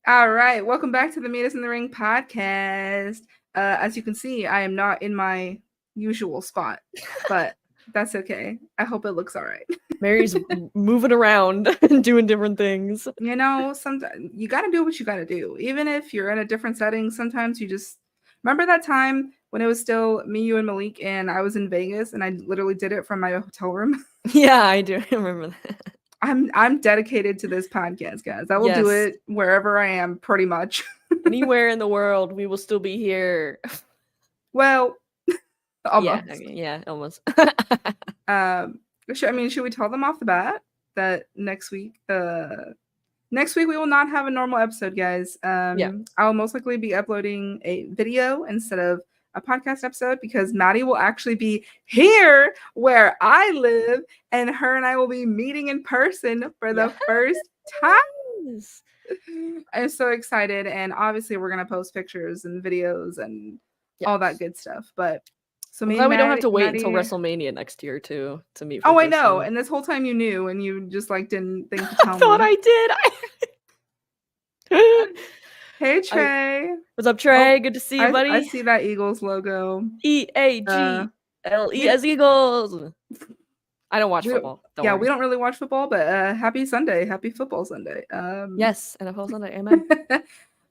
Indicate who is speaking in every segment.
Speaker 1: All right, welcome back to the Meet Us in the Ring podcast. As you can see, I am not in my usual spot, but that's okay. I hope it looks all right.
Speaker 2: Mary's moving around and doing different things.
Speaker 1: You know, sometimes you got to do what you got to do. Even if you're in a different setting, sometimes you just remember that time when it was still me, you, and Malik, and I was in Vegas, and I literally did it from my hotel room.
Speaker 2: Yeah, I do remember that.
Speaker 1: I'm dedicated to this podcast, guys. I will do it wherever I am, pretty much.
Speaker 2: Anywhere in the world, we will still be here.
Speaker 1: Well, almost.
Speaker 2: Yeah, almost.
Speaker 1: Should we tell them off the bat that next week we will not have a normal episode, guys. I'll most likely be uploading a video instead of a podcast episode because Maddie will actually be here where I live, and her and I will be meeting in person for the first time. I'm so excited, and obviously we're gonna post pictures and videos and all that good stuff. But so
Speaker 2: I'm glad we don't have to wait until WrestleMania next year to meet.
Speaker 1: Oh, I know. And this whole time you knew, and you just like didn't think to tell me.
Speaker 2: I thought I
Speaker 1: did. Hey Trey.
Speaker 2: What's up, Trey? Good to see you, buddy.
Speaker 1: I see that Eagles logo.
Speaker 2: EAGLE as Eagles. I don't watch football.
Speaker 1: We don't really watch football, but happy Sunday. Happy football Sunday.
Speaker 2: Yes, NFL Sunday. Amen.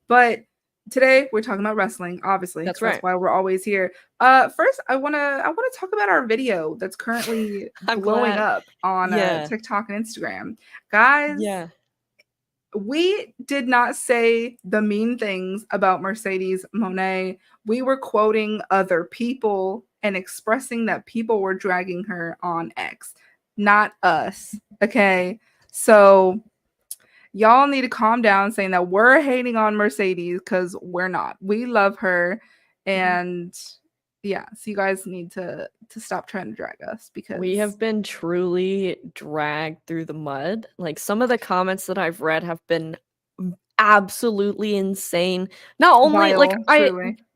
Speaker 1: But today we're talking about wrestling, obviously.
Speaker 2: That's right.
Speaker 1: That's why we're always here. First, I wanna talk about our video that's currently blowing up on TikTok and Instagram, guys.
Speaker 2: Yeah,
Speaker 1: we did not say the mean things about Mercedes Moné. We were quoting other people and expressing that people were dragging her on X, not us. Okay, so y'all need to calm down saying that we're hating on Mercedes because we're not. We love her, and so you guys need to stop trying to drag us because
Speaker 2: we have been truly dragged through the mud. Like, some of the comments that I've read have been absolutely insane. Not only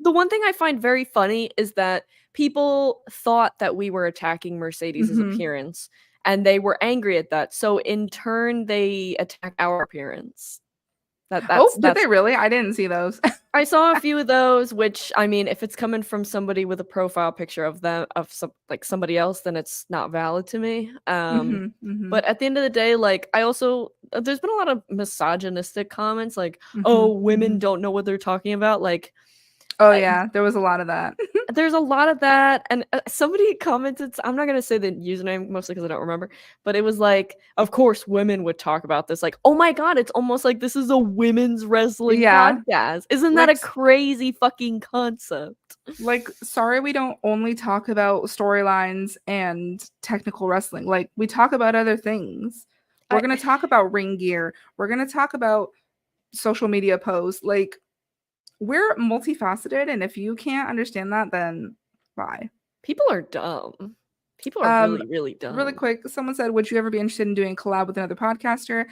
Speaker 2: the one thing I find very funny is that people thought that we were attacking Mercedes' appearance, and they were angry at that. So in turn, they attack our appearance.
Speaker 1: Did they really? I didn't see those.
Speaker 2: I saw a few of those, which, I mean, if it's coming from somebody with a profile picture of them, somebody else, then it's not valid to me. But at the end of the day, like, there's been a lot of misogynistic comments, like, oh, women don't know what they're talking about. Like,
Speaker 1: there was a lot of that.
Speaker 2: There's a lot of that, and somebody commented, I'm not going to say the username, mostly because I don't remember, but it was like, of course women would talk about this. Like, oh my god, it's almost like this is a women's wrestling podcast. Isn't that a crazy fucking concept?
Speaker 1: Like, sorry, we don't only talk about storylines and technical wrestling. Like, we talk about other things. We're going to talk about ring gear. We're going to talk about social media posts. Like, we're multifaceted, and if you can't understand that, then bye.
Speaker 2: People are dumb. People are really, really dumb.
Speaker 1: Really quick, someone said, would you ever be interested in doing a collab with another podcaster?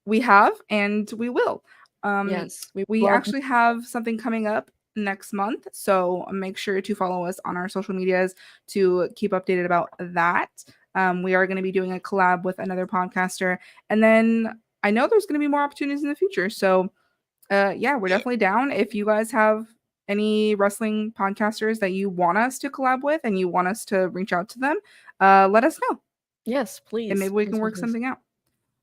Speaker 1: We have, and we will.
Speaker 2: Yes.
Speaker 1: We actually have something coming up next month, so make sure to follow us on our social medias to keep updated about that. We are going to be doing a collab with another podcaster, and then I know there's going to be more opportunities in the future, so we're definitely down. If you guys have any wrestling podcasters that you want us to collab with and you want us to reach out to them, let us know.
Speaker 2: Yes, please.
Speaker 1: And maybe we can work something out.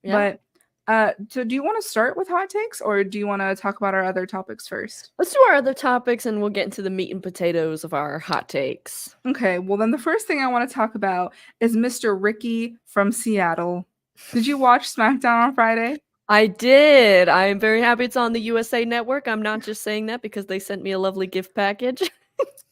Speaker 1: Yeah. But so do you want to start with hot takes, or do you want to talk about our other topics first?
Speaker 2: Let's do our other topics, and we'll get into the meat and potatoes of our hot takes.
Speaker 1: Okay, well then the first thing I want to talk about is Mr. Ricky from Seattle. Did you watch SmackDown on Friday?
Speaker 2: I did. I'm very happy it's on the USA Network. I'm not just saying that because they sent me a lovely gift package.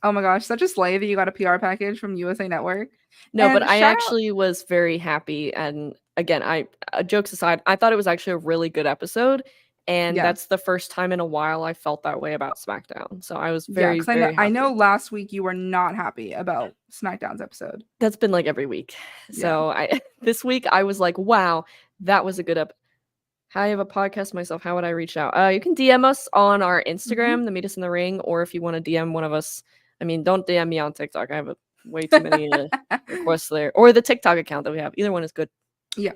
Speaker 1: Oh my gosh, such a slay that you got a PR package from USA Network.
Speaker 2: No, but I actually was very happy. And again, jokes aside, I thought it was actually a really good episode. And that's the first time in a while I felt that way about SmackDown. So I was very happy.
Speaker 1: I know last week you were not happy about SmackDown's episode.
Speaker 2: That's been like every week. So this week I was like, wow, that was a good episode. I have a podcast myself. How would I reach out? You can DM us on our Instagram, the Meet Us in the Ring, or if you want to DM one of us, I mean, don't DM me on TikTok. I have way too many requests there. Or the TikTok account that we have. Either one is good.
Speaker 1: Yeah.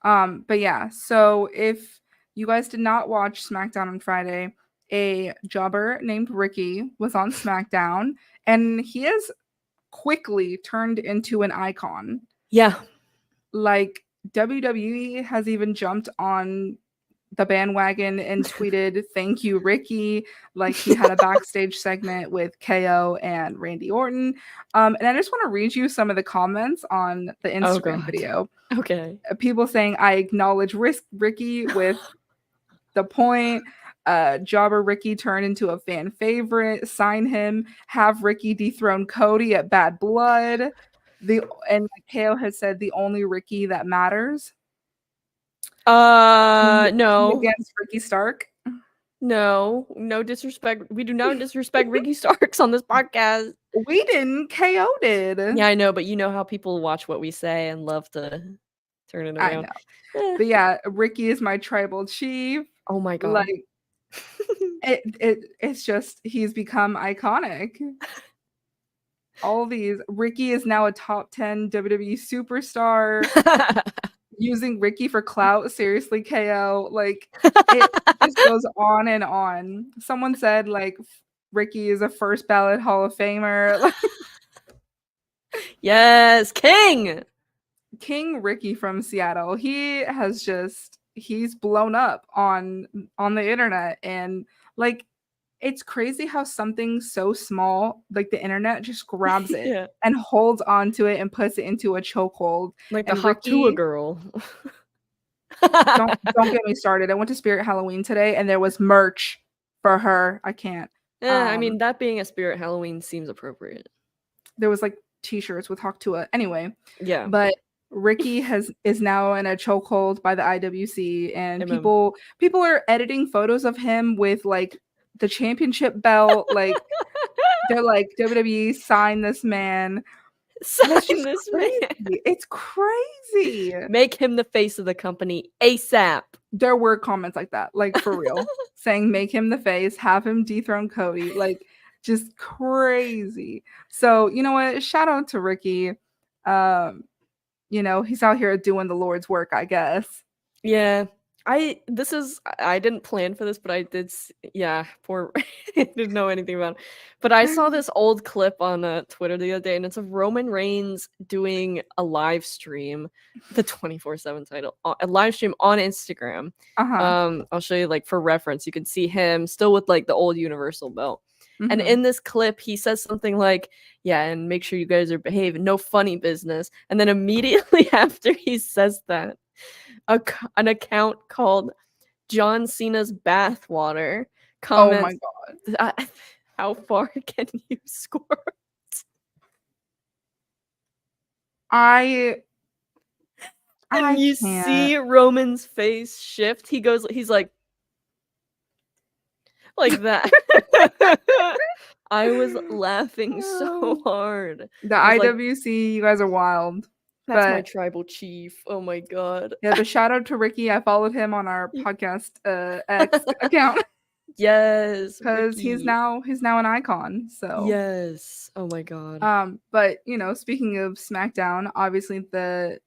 Speaker 1: But yeah, so if you guys did not watch SmackDown on Friday, a jobber named Ricky was on SmackDown, and he has quickly turned into an icon.
Speaker 2: Yeah.
Speaker 1: Like, WWE has even jumped on the bandwagon and tweeted "Thank you, Ricky." Like, he had a backstage segment with KO and Randy Orton. And I just want to read you some of the comments on the Instagram video.
Speaker 2: Okay.
Speaker 1: People saying, "I acknowledge Ricky with the point. Jobber Ricky turned into a fan favorite. Sign him. Have Ricky dethrone Cody at Bad Blood." And KO has said the only Ricky that matters.
Speaker 2: No.
Speaker 1: Against Ricky Stark.
Speaker 2: No disrespect. We do not disrespect Ricky Starks on this podcast.
Speaker 1: We didn't. KO did.
Speaker 2: Yeah, I know, but you know how people watch what we say and love to turn it around.
Speaker 1: I know. But yeah, Ricky is my tribal chief.
Speaker 2: Oh my god.
Speaker 1: Like, it's just, he's become iconic. All these. Ricky is now a top 10 WWE superstar. Using Ricky for clout, seriously, KO. Like, it just goes on and on. Someone said, like, Ricky is a first ballot Hall of Famer.
Speaker 2: Yes, King
Speaker 1: Ricky from Seattle. He's blown up on the internet, and like, it's crazy how something so small, like the internet, just grabs it and holds onto it and puts it into a chokehold.
Speaker 2: Like the Hatua girl.
Speaker 1: don't get me started. I went to Spirit Halloween today and there was merch for her. I can't.
Speaker 2: I mean, that being a Spirit Halloween seems appropriate.
Speaker 1: There was like t-shirts with Hatua. Anyway.
Speaker 2: Yeah.
Speaker 1: But Ricky is now in a chokehold by the IWC, and people are editing photos of him with like the championship belt. Like, they're like, WWE, sign this man.
Speaker 2: Sign this man.
Speaker 1: It's crazy.
Speaker 2: Make him the face of the company ASAP.
Speaker 1: There were comments like that, like, for real, saying make him the face, have him dethrone Cody. Like, just crazy. So, you know what? Shout out to Ricky. You know, he's out here doing the Lord's work, I guess.
Speaker 2: Yeah. I didn't plan for this, but I did. I didn't know anything about it. But I saw this old clip on Twitter the other day, and it's of Roman Reigns doing a live stream, the 24/7 title, a live stream on Instagram. I'll show you, like, for reference. You can see him still with like the old Universal belt. Mm-hmm. And in this clip, he says something like, "Yeah, and make sure you guys are behaving. No funny business." And then immediately after he says that, an account called John Cena's Bathwater comments,
Speaker 1: "Oh my god,
Speaker 2: how far can you squirt?"
Speaker 1: And
Speaker 2: you
Speaker 1: can't.
Speaker 2: See Roman's face shift. He's like that. I was laughing so hard.
Speaker 1: The IWC, you guys are wild.
Speaker 2: That's my tribal chief. Oh my god.
Speaker 1: Yeah, but shout out to Ricky. I followed him on our podcast X account.
Speaker 2: Yes,
Speaker 1: because he's now an icon. So
Speaker 2: yes. Oh my god.
Speaker 1: But you know, speaking of SmackDown, obviously the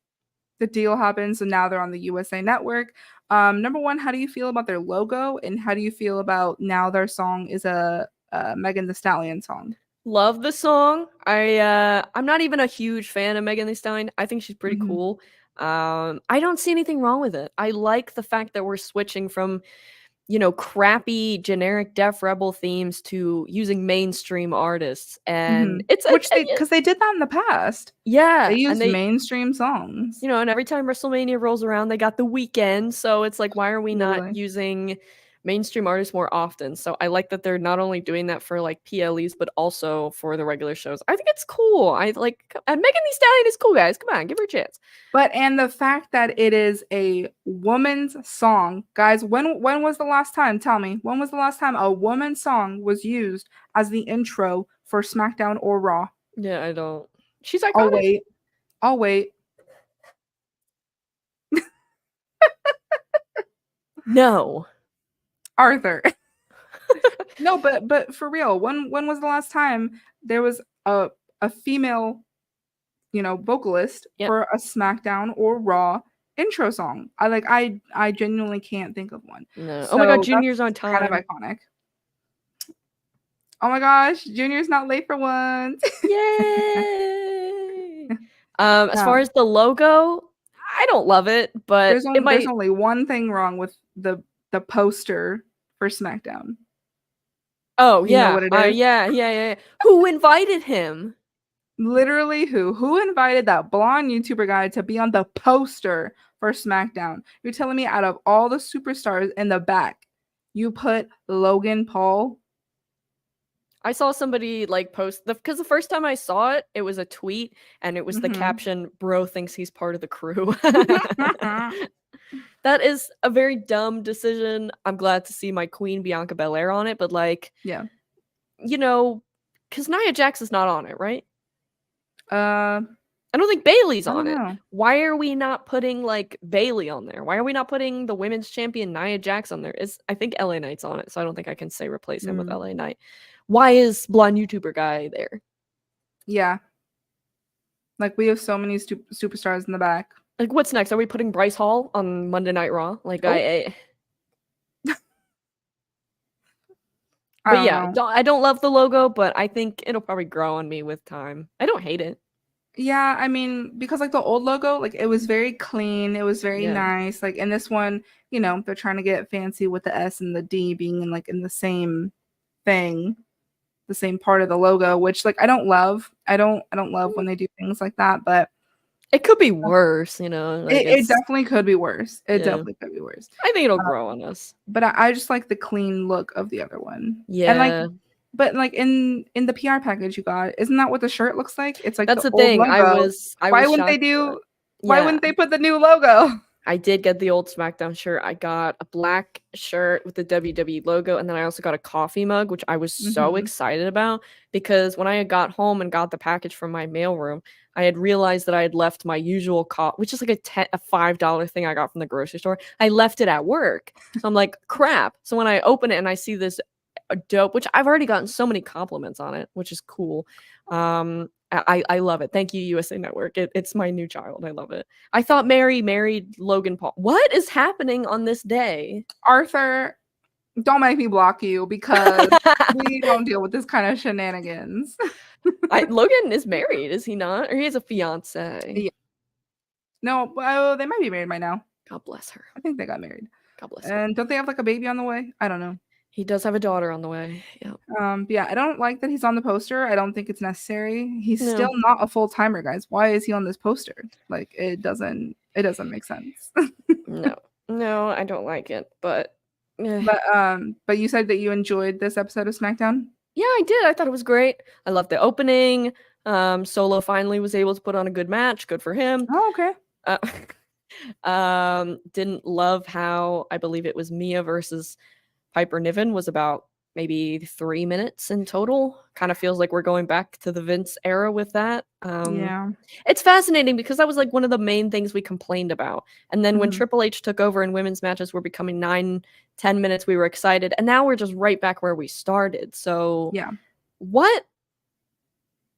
Speaker 1: deal happens, so now they're on the USA Network. Number one, how do you feel about their logo, and how do you feel about now their song is a Megan Thee Stallion song?
Speaker 2: Love the song. I'm not even a huge fan of Megan Thee Stallion. I think she's pretty cool. I don't see anything wrong with it. I like the fact that we're switching from, you know, crappy generic Def Rebel themes to using mainstream artists, and it's
Speaker 1: because they did that in the past.
Speaker 2: Yeah,
Speaker 1: they used mainstream songs.
Speaker 2: You know, and every time WrestleMania rolls around, they got The Weeknd. So it's like, why are we not using mainstream artists more often? So I like that they're not only doing that for like PLEs, but also for the regular shows. I think it's cool. And Megan Thee Stallion is cool, guys. Come on, give her a chance.
Speaker 1: And the fact that it is a woman's song, guys. When was the last time? Tell me, when was the last time a woman's song was used as the intro for SmackDown or Raw?
Speaker 2: Yeah, I don't. She's iconic.
Speaker 1: I'll wait.
Speaker 2: No.
Speaker 1: Arthur. No, but for real, when was the last time there was a female, you know, vocalist for a SmackDown or Raw intro song. I genuinely can't think of one.
Speaker 2: No. Oh my god, Junior's on time.
Speaker 1: Kind of iconic. Oh my gosh, Junior's not late for once.
Speaker 2: Yay! As far as the logo, I don't love it, but
Speaker 1: there's only one thing wrong with the poster for SmackDown.
Speaker 2: Oh, you know what it is? Yeah. Who invited him?
Speaker 1: Literally who invited that blonde YouTuber guy to be on the poster for SmackDown? You're telling me out of all the superstars in the back, you put Logan Paul?
Speaker 2: I saw somebody like post because the first time I saw it, it was a tweet and it was the caption, "Bro thinks he's part of the crew." That is a very dumb decision. I'm glad to see my queen Bianca Belair on it, but like,
Speaker 1: yeah,
Speaker 2: you know, because Nia Jax is not on it, right?
Speaker 1: I
Speaker 2: don't think Bayley's on it. Why are we not putting like Bayley on there? Why are we not putting the women's champion Nia Jax on there? I think LA Knight's on it, so I don't think I can say replace him with LA Knight. Why is blonde YouTuber guy there?
Speaker 1: Yeah. Like, we have so many superstars in the back.
Speaker 2: Like, what's next? Are we putting Bryce Hall on Monday Night Raw? Like, But yeah, I don't love the logo, but I think it'll probably grow on me with time. I don't hate it.
Speaker 1: Yeah, I mean, because like the old logo, like it was very clean, it was very nice. Like in this one, you know, they're trying to get fancy with the S and the D being in the same thing, the same part of the logo, which like I don't love. I don't love when they do things like that, but
Speaker 2: it could be worse, you know.
Speaker 1: Like it definitely could be worse. Definitely could be worse.
Speaker 2: I think it'll grow on us.
Speaker 1: But I just like the clean look of the other one.
Speaker 2: Yeah.
Speaker 1: And like, but like in the PR package you got, isn't that what the shirt looks like? It's like
Speaker 2: that's the thing.
Speaker 1: Logo. Why wouldn't they do? Why wouldn't they put the new logo?
Speaker 2: I did get the old SmackDown shirt. I got a black shirt with the WWE logo, and then I also got a coffee mug, which I was so excited about because when I had got home and got the package from my mailroom, I had realized that I had left my usual which is like a $5 thing I got from the grocery store. I left it at work. So I'm like, crap. So when I open it and I see this dope, which I've already gotten so many compliments on it, which is cool. I love it. Thank you, USA Network. It's my new child. I love it. I thought Mary married Logan Paul. What is happening on this day?
Speaker 1: Arthur, don't make me block you because we don't deal with this kind of shenanigans.
Speaker 2: Logan is married, is he not? Or he has a fiance?
Speaker 1: Yeah. No, they might be married by now.
Speaker 2: God bless her.
Speaker 1: I think they got married.
Speaker 2: God bless her.
Speaker 1: And don't they have like a baby on the way? I don't know.
Speaker 2: He does have a daughter on the way. Yeah.
Speaker 1: Yeah, I don't like that he's on the poster. I don't think it's necessary. He's still not a full-timer, guys. Why is he on this poster? Like it doesn't make sense.
Speaker 2: No, I don't like it. But
Speaker 1: you said that you enjoyed this episode of SmackDown?
Speaker 2: Yeah, I did. I thought it was great. I loved the opening. Solo finally was able to put on a good match. Good for him.
Speaker 1: Oh, okay.
Speaker 2: Didn't love how I believe it was Mia versus Piper Niven was about maybe 3 minutes in total. Kind of feels like we're going back to the Vince era with that.
Speaker 1: Yeah.
Speaker 2: It's fascinating because that was like one of the main things we complained about. And then when Triple H took over and women's matches were becoming 9-10 minutes, we were excited. And now we're just right back where we started. So
Speaker 1: yeah.
Speaker 2: What?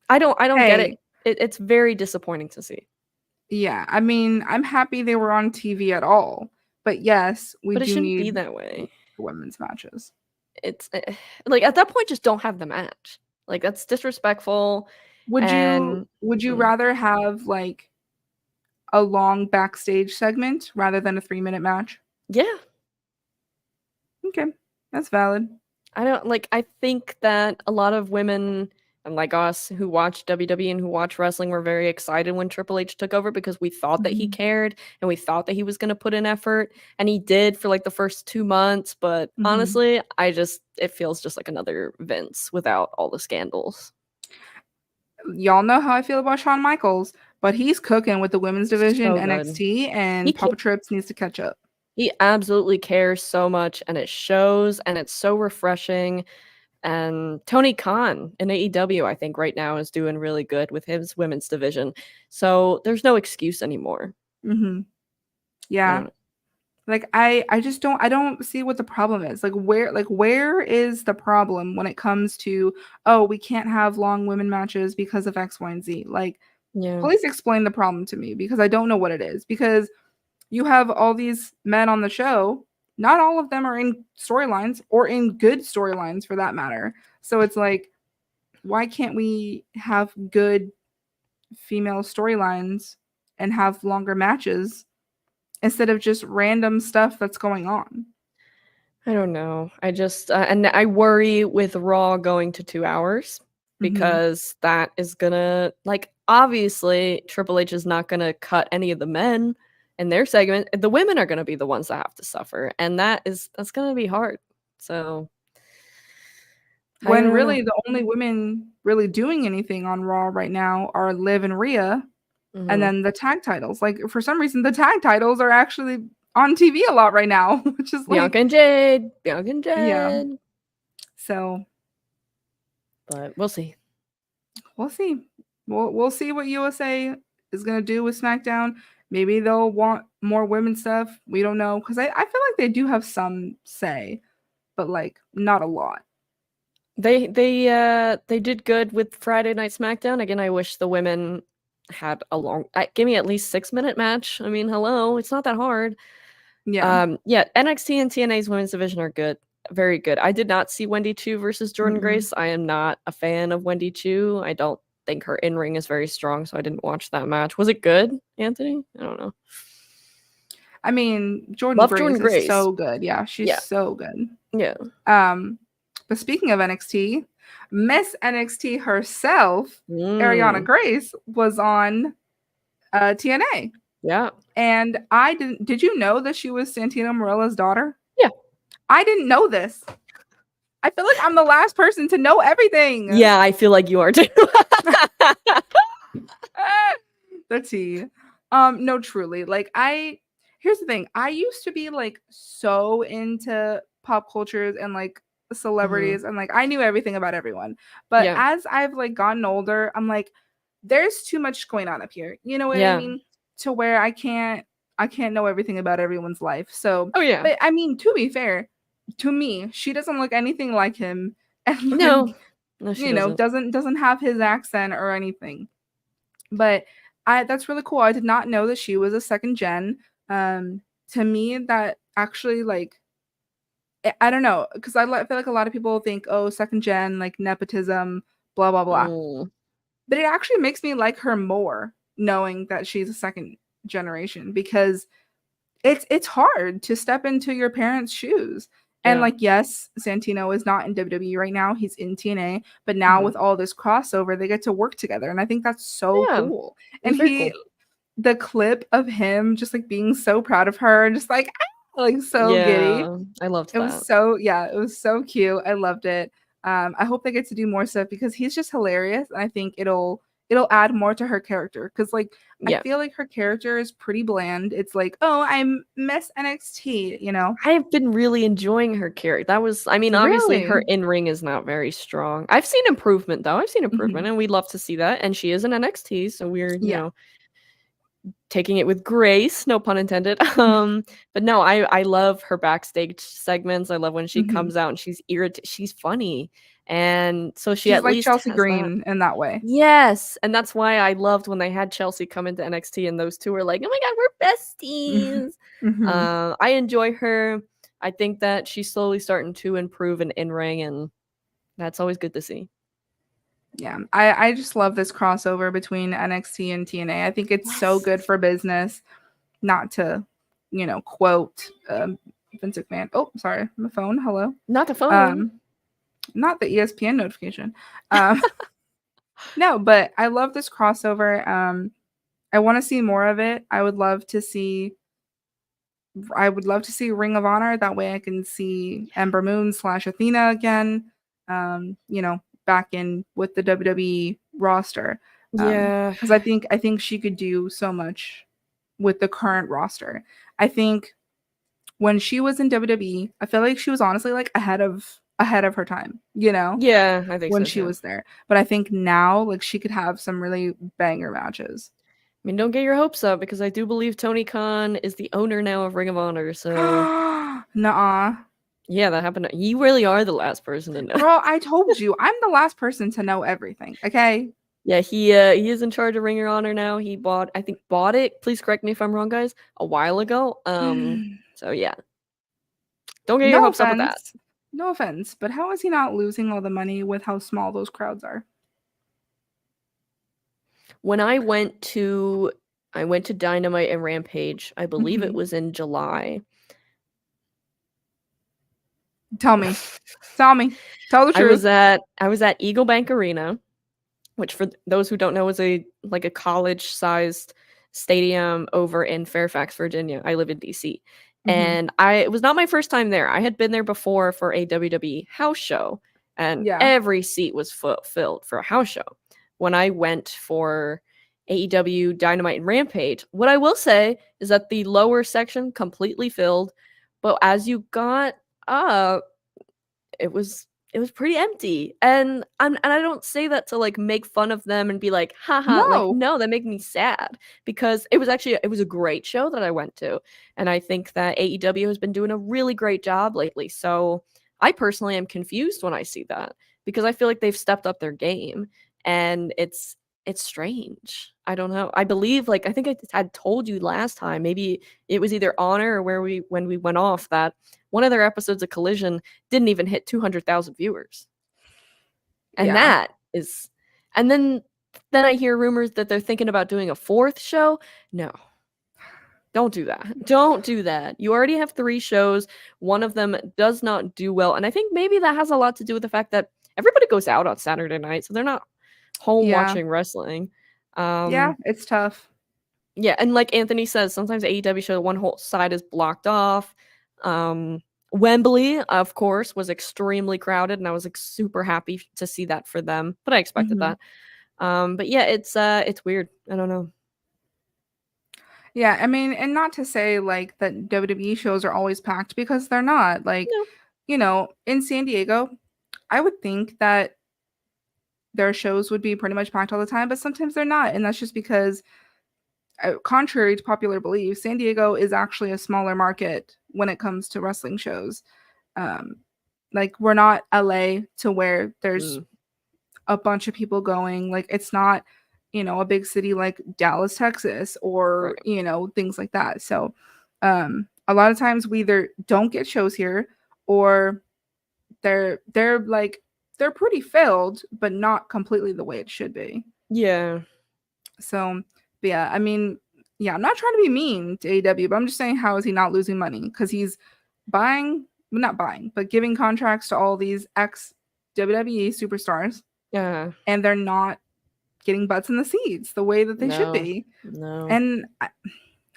Speaker 2: I don't get it. It's very disappointing to see.
Speaker 1: Yeah. I mean, I'm happy they were on TV at all. But yes,
Speaker 2: but it shouldn't be that way.
Speaker 1: Women's matches.
Speaker 2: It's like at that point just don't have the match. Like that's disrespectful.
Speaker 1: Would you rather have like a long backstage segment rather than a 3-minute match?
Speaker 2: Yeah.
Speaker 1: Okay. That's valid.
Speaker 2: I think that a lot of women and like us who watch WWE and who watch wrestling were very excited when Triple H took over because we thought that he cared and we thought that he was going to put in effort, and he did for like the first 2 months. But honestly, it feels just like another Vince without all the scandals.
Speaker 1: Y'all know how I feel about Shawn Michaels, but he's cooking with the women's division, NXT, and Papa Trips needs to catch up.
Speaker 2: He absolutely cares so much, and it shows, and it's so refreshing. And Tony Khan in AEW, I think right now is doing really good with his women's division. So there's no excuse anymore.
Speaker 1: Yeah. Like I don't see what the problem is. Where is the problem when it comes to, oh, we can't have long women matches because of X, Y, and Z? Like, please explain the problem to me because I don't know what it is. Because you have all these men on the show. Not all of them are in storylines or in good storylines for that matter. So it's like, why can't we have good female storylines and have longer matches instead of just random stuff that's going on?
Speaker 2: I don't know. I just and I worry with Raw going to 2 hours because that is gonna, like, obviously Triple H is not gonna cut any of the men in their segment. The women are gonna be the ones that have to suffer, and that's gonna be hard. So
Speaker 1: when really the only women really doing anything on Raw right now are Liv and Rhea, and then the tag titles. Like, for some reason, the tag titles are actually on TV a lot right now, which is like
Speaker 2: Bianca and Jade.
Speaker 1: Yeah. So,
Speaker 2: but we'll see.
Speaker 1: We'll see. We'll see what USA is gonna do with SmackDown. Maybe they'll want more women stuff. We don't know, because I feel like they do have some say, but like not a lot.
Speaker 2: They did good with Friday Night SmackDown. Again, I wish the women had a long give me at least 6-minute match. I mean, hello, it's not that hard.
Speaker 1: Yeah.
Speaker 2: NXT and TNA's women's division are good. Very good. I did not see Wendy Choo versus Jordynne Grace. I am not a fan of Wendy Choo. I don't think her in-ring is very strong, so I didn't watch that match. Was it good, Anthony? I don't know.
Speaker 1: I mean, Jordynne Grace is so good. Yeah, she's so good.
Speaker 2: Yeah.
Speaker 1: But speaking of NXT, Miss NXT herself, Ariana Grace, was on TNA.
Speaker 2: Yeah.
Speaker 1: And did you know that she was Santino Marella's daughter?
Speaker 2: Yeah.
Speaker 1: I didn't know this. I feel like I'm the last person to know everything.
Speaker 2: Yeah, I feel like you are too.
Speaker 1: The tea. No, truly. Like, here's the thing. I used to be like so into pop cultures and like celebrities and like I knew everything about everyone. But as I've like gotten older, I'm like, there's too much going on up here. You know what I mean? To where I can't know everything about everyone's life. So but I mean, to be fair, to me, she doesn't look anything like him. And like,
Speaker 2: no,
Speaker 1: you know, doesn't have his accent or anything. But that's really cool. I did not know that she was a second gen. To me, that actually, like, I don't know, because I feel like a lot of people think, oh, second gen, like nepotism, blah blah blah. But it actually makes me like her more, knowing that she's a second generation, because it's hard to step into your parents' shoes. And like, yes, Santino is not in WWE right now. He's in TNA. But now with all this crossover, they get to work together. And I think that's so cool. And the clip of him just like being so proud of her and just like so giddy.
Speaker 2: I loved that.
Speaker 1: It was so cute. I loved it. I hope they get to do more stuff because he's just hilarious. And I think it'll add more to her character, because like I feel like her character is pretty bland. It's like, oh, I'm Miss NXT, you know.
Speaker 2: I've been really enjoying her character. That was, I mean, obviously her in-ring is not very strong. I've seen improvement though. And we love to see that. And she is an NXT, so we're you know, taking it with grace, no pun intended. But no, I love her backstage segments. I love when she comes out and she's she's funny. And so she's at
Speaker 1: like
Speaker 2: least
Speaker 1: Chelsea Green in that way.
Speaker 2: Yes. And that's why I loved when they had Chelsea come into NXT and those two were like, oh my God, we're besties. I enjoy her. I think that she's slowly starting to improve in in-ring, and that's always good to see.
Speaker 1: Yeah, I just love this crossover between NXT and TNA. I think it's so good for business. Not to, you know, quote Vince McMahon. Oh, sorry, my phone. Hello.
Speaker 2: Not the phone.
Speaker 1: Not the ESPN notification. No, but I love this crossover. I want to see more of it. I would love to see Ring of Honor. That way I can see Ember Moon / Athena again. You know, back in with the WWE roster. Because I think she could do so much with the current roster. I think when she was in WWE, I feel like she was honestly like ahead of her time, you know?
Speaker 2: Yeah, I think
Speaker 1: when she was there. But I think now, like, she could have some really banger matches.
Speaker 2: I mean, don't get your hopes up, because I do believe Tony Khan is the owner now of Ring of Honor, so
Speaker 1: nuh-uh.
Speaker 2: Yeah, that happened. You really are the last person to know.
Speaker 1: Girl, I told you, I'm the last person to know everything, okay?
Speaker 2: Yeah, he is in charge of Ring of Honor now. He bought it. Please correct me if I'm wrong, guys. A while ago. So yeah, don't get your
Speaker 1: No
Speaker 2: hopes up with that.
Speaker 1: offense. No offense, but how is he not losing all the money with how small those crowds are?
Speaker 2: When I went to Dynamite and Rampage, I believe it was in July.
Speaker 1: Tell me. Tell the truth.
Speaker 2: I was at Eagle Bank Arena, which for those who don't know is a college-sized stadium over in Fairfax, Virginia. I live in DC. And it was not my first time there. I had been there before for a WWE house show, and every seat was filled for a house show. When I went for AEW Dynamite and Rampage, what I will say is that the lower section completely filled, but as you got up, it was pretty empty. And I don't say that to like make fun of them and be like, haha, like no, that made me sad, because it was a great show that I went to. And I think that AEW has been doing a really great job lately. So I personally am confused when I see that, because I feel like they've stepped up their game, and it's strange. I don't know. I believe, like, I think I had told you last time, maybe it was either Honor or when we went off, that one of their episodes of Collision didn't even hit 200,000 viewers. And that is, and then I hear rumors that they're thinking about doing a 4th show. No. Don't do that. Don't do that. You already have 3 shows. One of them does not do well. And I think maybe that has a lot to do with the fact that everybody goes out on Saturday night, so they're not home watching wrestling.
Speaker 1: It's tough.
Speaker 2: Yeah, and like Anthony says, sometimes AEW show one whole side is blocked off. Wembley, of course, was extremely crowded, and I was like super happy to see that for them, but I expected that. But yeah, it's weird. I don't know.
Speaker 1: Yeah, I mean, and not to say like that WWE shows are always packed, because they're not. Like, you know, in San Diego, I would think that their shows would be pretty much packed all the time, but sometimes they're not. And that's just because, contrary to popular belief, San Diego is actually a smaller market when it comes to wrestling shows. Like, we're not LA to where there's a bunch of people going. Like, it's not, you know, a big city like Dallas, Texas, or, you know, things like that. So a lot of times we either don't get shows here, or they're pretty filled, but not completely the way it should be.
Speaker 2: Yeah.
Speaker 1: So, but yeah, I mean, yeah, I'm not trying to be mean to AEW, but I'm just saying, how is he not losing money? Because he's not buying, but giving contracts to all these ex-WWE superstars.
Speaker 2: Yeah.
Speaker 1: And they're not getting butts in the seats the way that they should be.
Speaker 2: No.
Speaker 1: And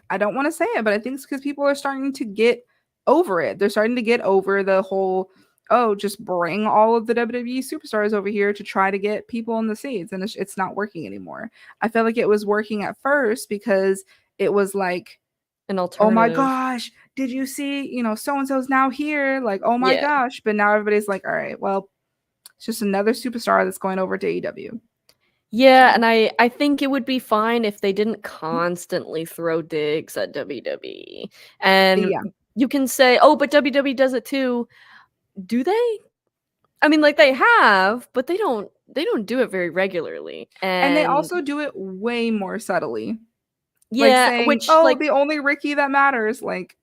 Speaker 1: I don't want to say it, but I think it's because people are starting to get over it. They're starting to get over the whole, oh, just bring all of the WWE superstars over here to try to get people in the seats, and it's not working anymore. I felt like it was working at first because it was like
Speaker 2: an alternative.
Speaker 1: Oh my gosh, did you see, you know, so-and-so's now here? Like, oh my gosh. But now everybody's like, all right, well, it's just another superstar that's going over to AEW.
Speaker 2: Yeah, and I think it would be fine if they didn't constantly throw digs at WWE. And you can say, oh, but WWE does it too. Do they? I mean, like, they have, but they don't do it very regularly. And
Speaker 1: they also do it way more subtly.
Speaker 2: Yeah,
Speaker 1: like saying, which, oh, like, the only Ricky that matters, like,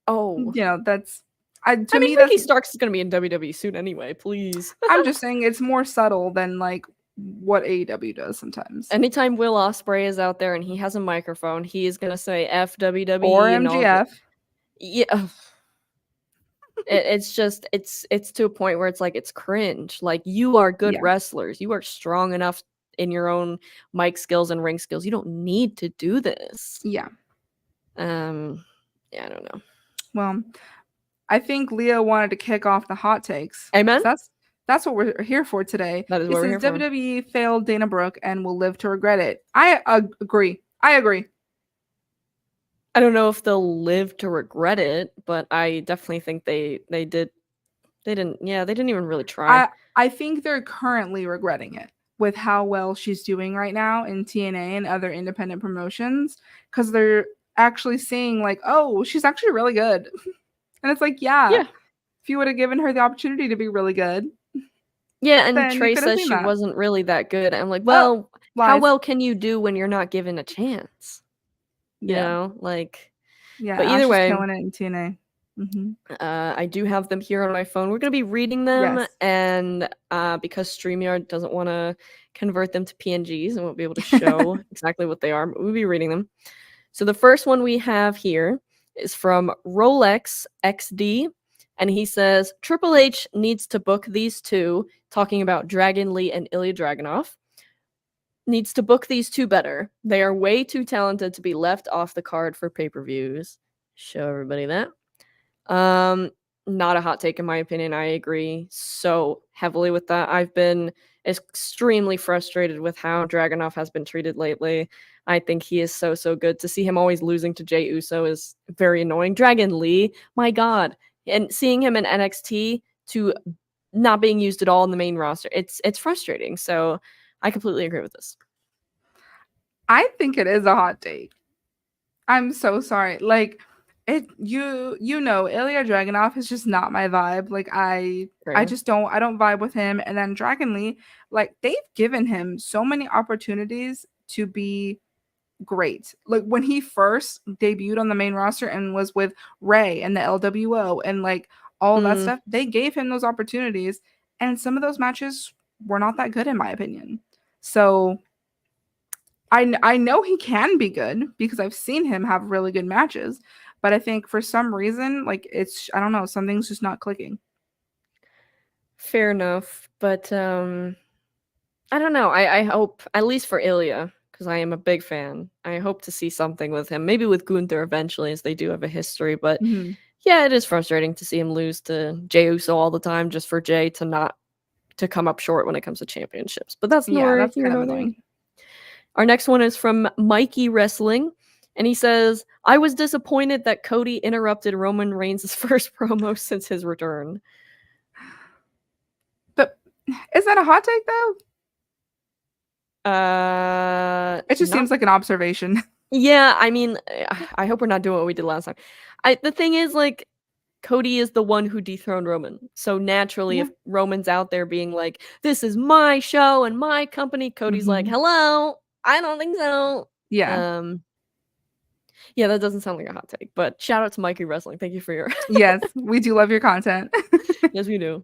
Speaker 2: oh,
Speaker 1: you know, that's
Speaker 2: I mean, Ricky Starks is going to be in WWE soon anyway, please.
Speaker 1: I'm just saying it's more subtle than like what AEW does sometimes.
Speaker 2: Anytime Will Ospreay is out there and he has a microphone, he is going to say FWW
Speaker 1: or MGF.
Speaker 2: Yeah. It's just it's to a point where it's like, it's cringe. Like, you are good wrestlers. You are strong enough in your own mic skills and ring skills. You don't need to do this.
Speaker 1: Yeah.
Speaker 2: Yeah, I don't know.
Speaker 1: Well, I think Leah wanted to kick off the hot takes.
Speaker 2: Amen.
Speaker 1: That's what we're here for today.
Speaker 2: That is what we're here for.
Speaker 1: WWE failed Dana Brooke and will live to regret it. I agree.
Speaker 2: I don't know if they'll live to regret it, but I definitely think they didn't even really try.
Speaker 1: I think they're currently regretting it with how well she's doing right now in TNA and other independent promotions, because they're actually seeing like, oh, she's actually really good. And it's like, yeah. If you would have given her the opportunity to be really good.
Speaker 2: Yeah, and Trey says she wasn't really that good. I'm like, well, how well can you do when you're not given a chance? You know, like.
Speaker 1: Yeah,
Speaker 2: but either way,
Speaker 1: killing it in TNA.
Speaker 2: I do have them here on my phone. We're gonna be reading them, and because StreamYard doesn't want to convert them to PNGs and won't be able to show exactly what they are, but we'll be reading them. So the first one we have here is from Rolex XD, and he says Triple H needs to book these two, talking about Dragon Lee and Ilya Dragunov. Needs to book these two better. They are way too talented to be left off the card for pay-per-views. Show everybody that. Not a hot take in my opinion. I agree so heavily with that. I've been extremely frustrated with how Dragunov has been treated lately. I think he is so good. To see him always losing to Jey Uso is very annoying. Dragon Lee, my god. And seeing him in NXT to not being used at all in the main roster, it's frustrating. So I completely agree with this.
Speaker 1: I think it is a hot take. I'm so sorry. Like you know, Ilya Dragunov is just not my vibe. Like I just don't vibe with him. And then Dragon Lee, like they've given him so many opportunities to be great. Like when he first debuted on the main roster and was with Ray and the LWO and like all that stuff, they gave him those opportunities, and some of those matches were not that good in my opinion. So I know he can be good because I've seen him have really good matches, but I think for some reason, like I don't know, something's just not clicking.
Speaker 2: Fair enough, but I don't know. I hope, at least for Ilya, because I am a big fan, I hope to see something with him. Maybe with Gunther eventually, as they do have a history. But yeah, it is frustrating to see him lose to Jey Uso all the time, just for Jey to come up short when it comes to championships. But that's
Speaker 1: kind of annoying.
Speaker 2: Our next one is from Mikey Wrestling, and he says, I was disappointed that Cody interrupted Roman Reigns' first promo since his return.
Speaker 1: But is that a hot take,
Speaker 2: though?
Speaker 1: It just seems like an observation.
Speaker 2: Yeah, I mean, I hope we're not doing what we did last time. The thing is, like, Cody is the one who dethroned Roman. So naturally, if Roman's out there being like, this is my show and my company, Cody's like, hello, I don't think so.
Speaker 1: Yeah.
Speaker 2: Yeah, that doesn't sound like a hot take, but shout out to Mikey Wrestling. Thank you for your
Speaker 1: Yes, we do love your content.
Speaker 2: Yes, we do.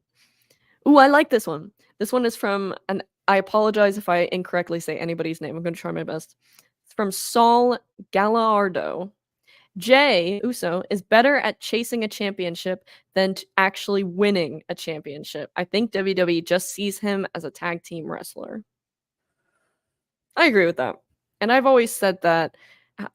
Speaker 2: Ooh, I like this one. This one is from, and I apologize if I incorrectly say anybody's name. I'm going to try my best. It's from Saul Gallardo. Jey Uso is better at chasing a championship than actually winning a championship. I think WWE just sees him as a tag team wrestler. I agree with that. And I've always said that,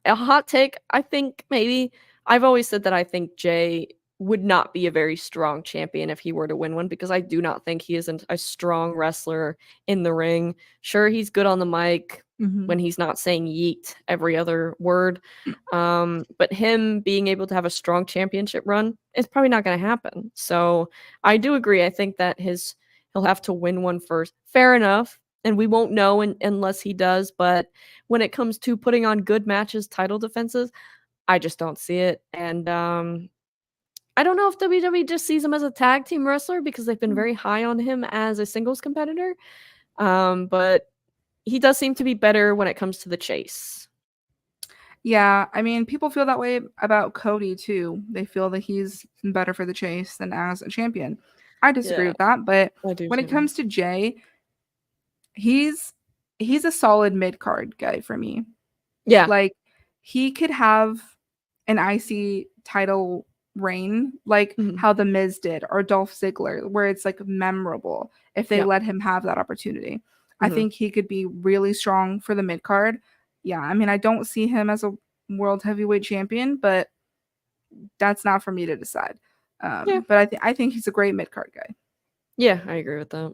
Speaker 2: a hot take, I think maybe, I've always said that I think Jey would not be a very strong champion if he were to win one, because I do not think he isn't a strong wrestler in the ring. Sure, he's good on the mic when he's not saying yeet every other word. But him being able to have a strong championship run is probably not going to happen. So I do agree. I think that he'll have to win one first. Fair enough. And we won't know unless he does. But when it comes to putting on good matches, title defenses, I just don't see it. And I don't know if WWE just sees him as a tag team wrestler, because they've been very high on him as a singles competitor. But he does seem to be better when it comes to the chase.
Speaker 1: Yeah, I mean, people feel that way about Cody too. They feel that he's better for the chase than as a champion. I disagree with that, but when it comes to Jey, he's a solid mid-card guy for me.
Speaker 2: Yeah.
Speaker 1: Like, he could have an IC title reign, like how The Miz did, or Dolph Ziggler, where it's like memorable if they let him have that opportunity. I think he could be really strong for the mid card. Yeah, I mean, I don't see him as a world heavyweight champion, but that's not for me to decide. But I think he's a great mid card guy.
Speaker 2: Yeah, I agree with that.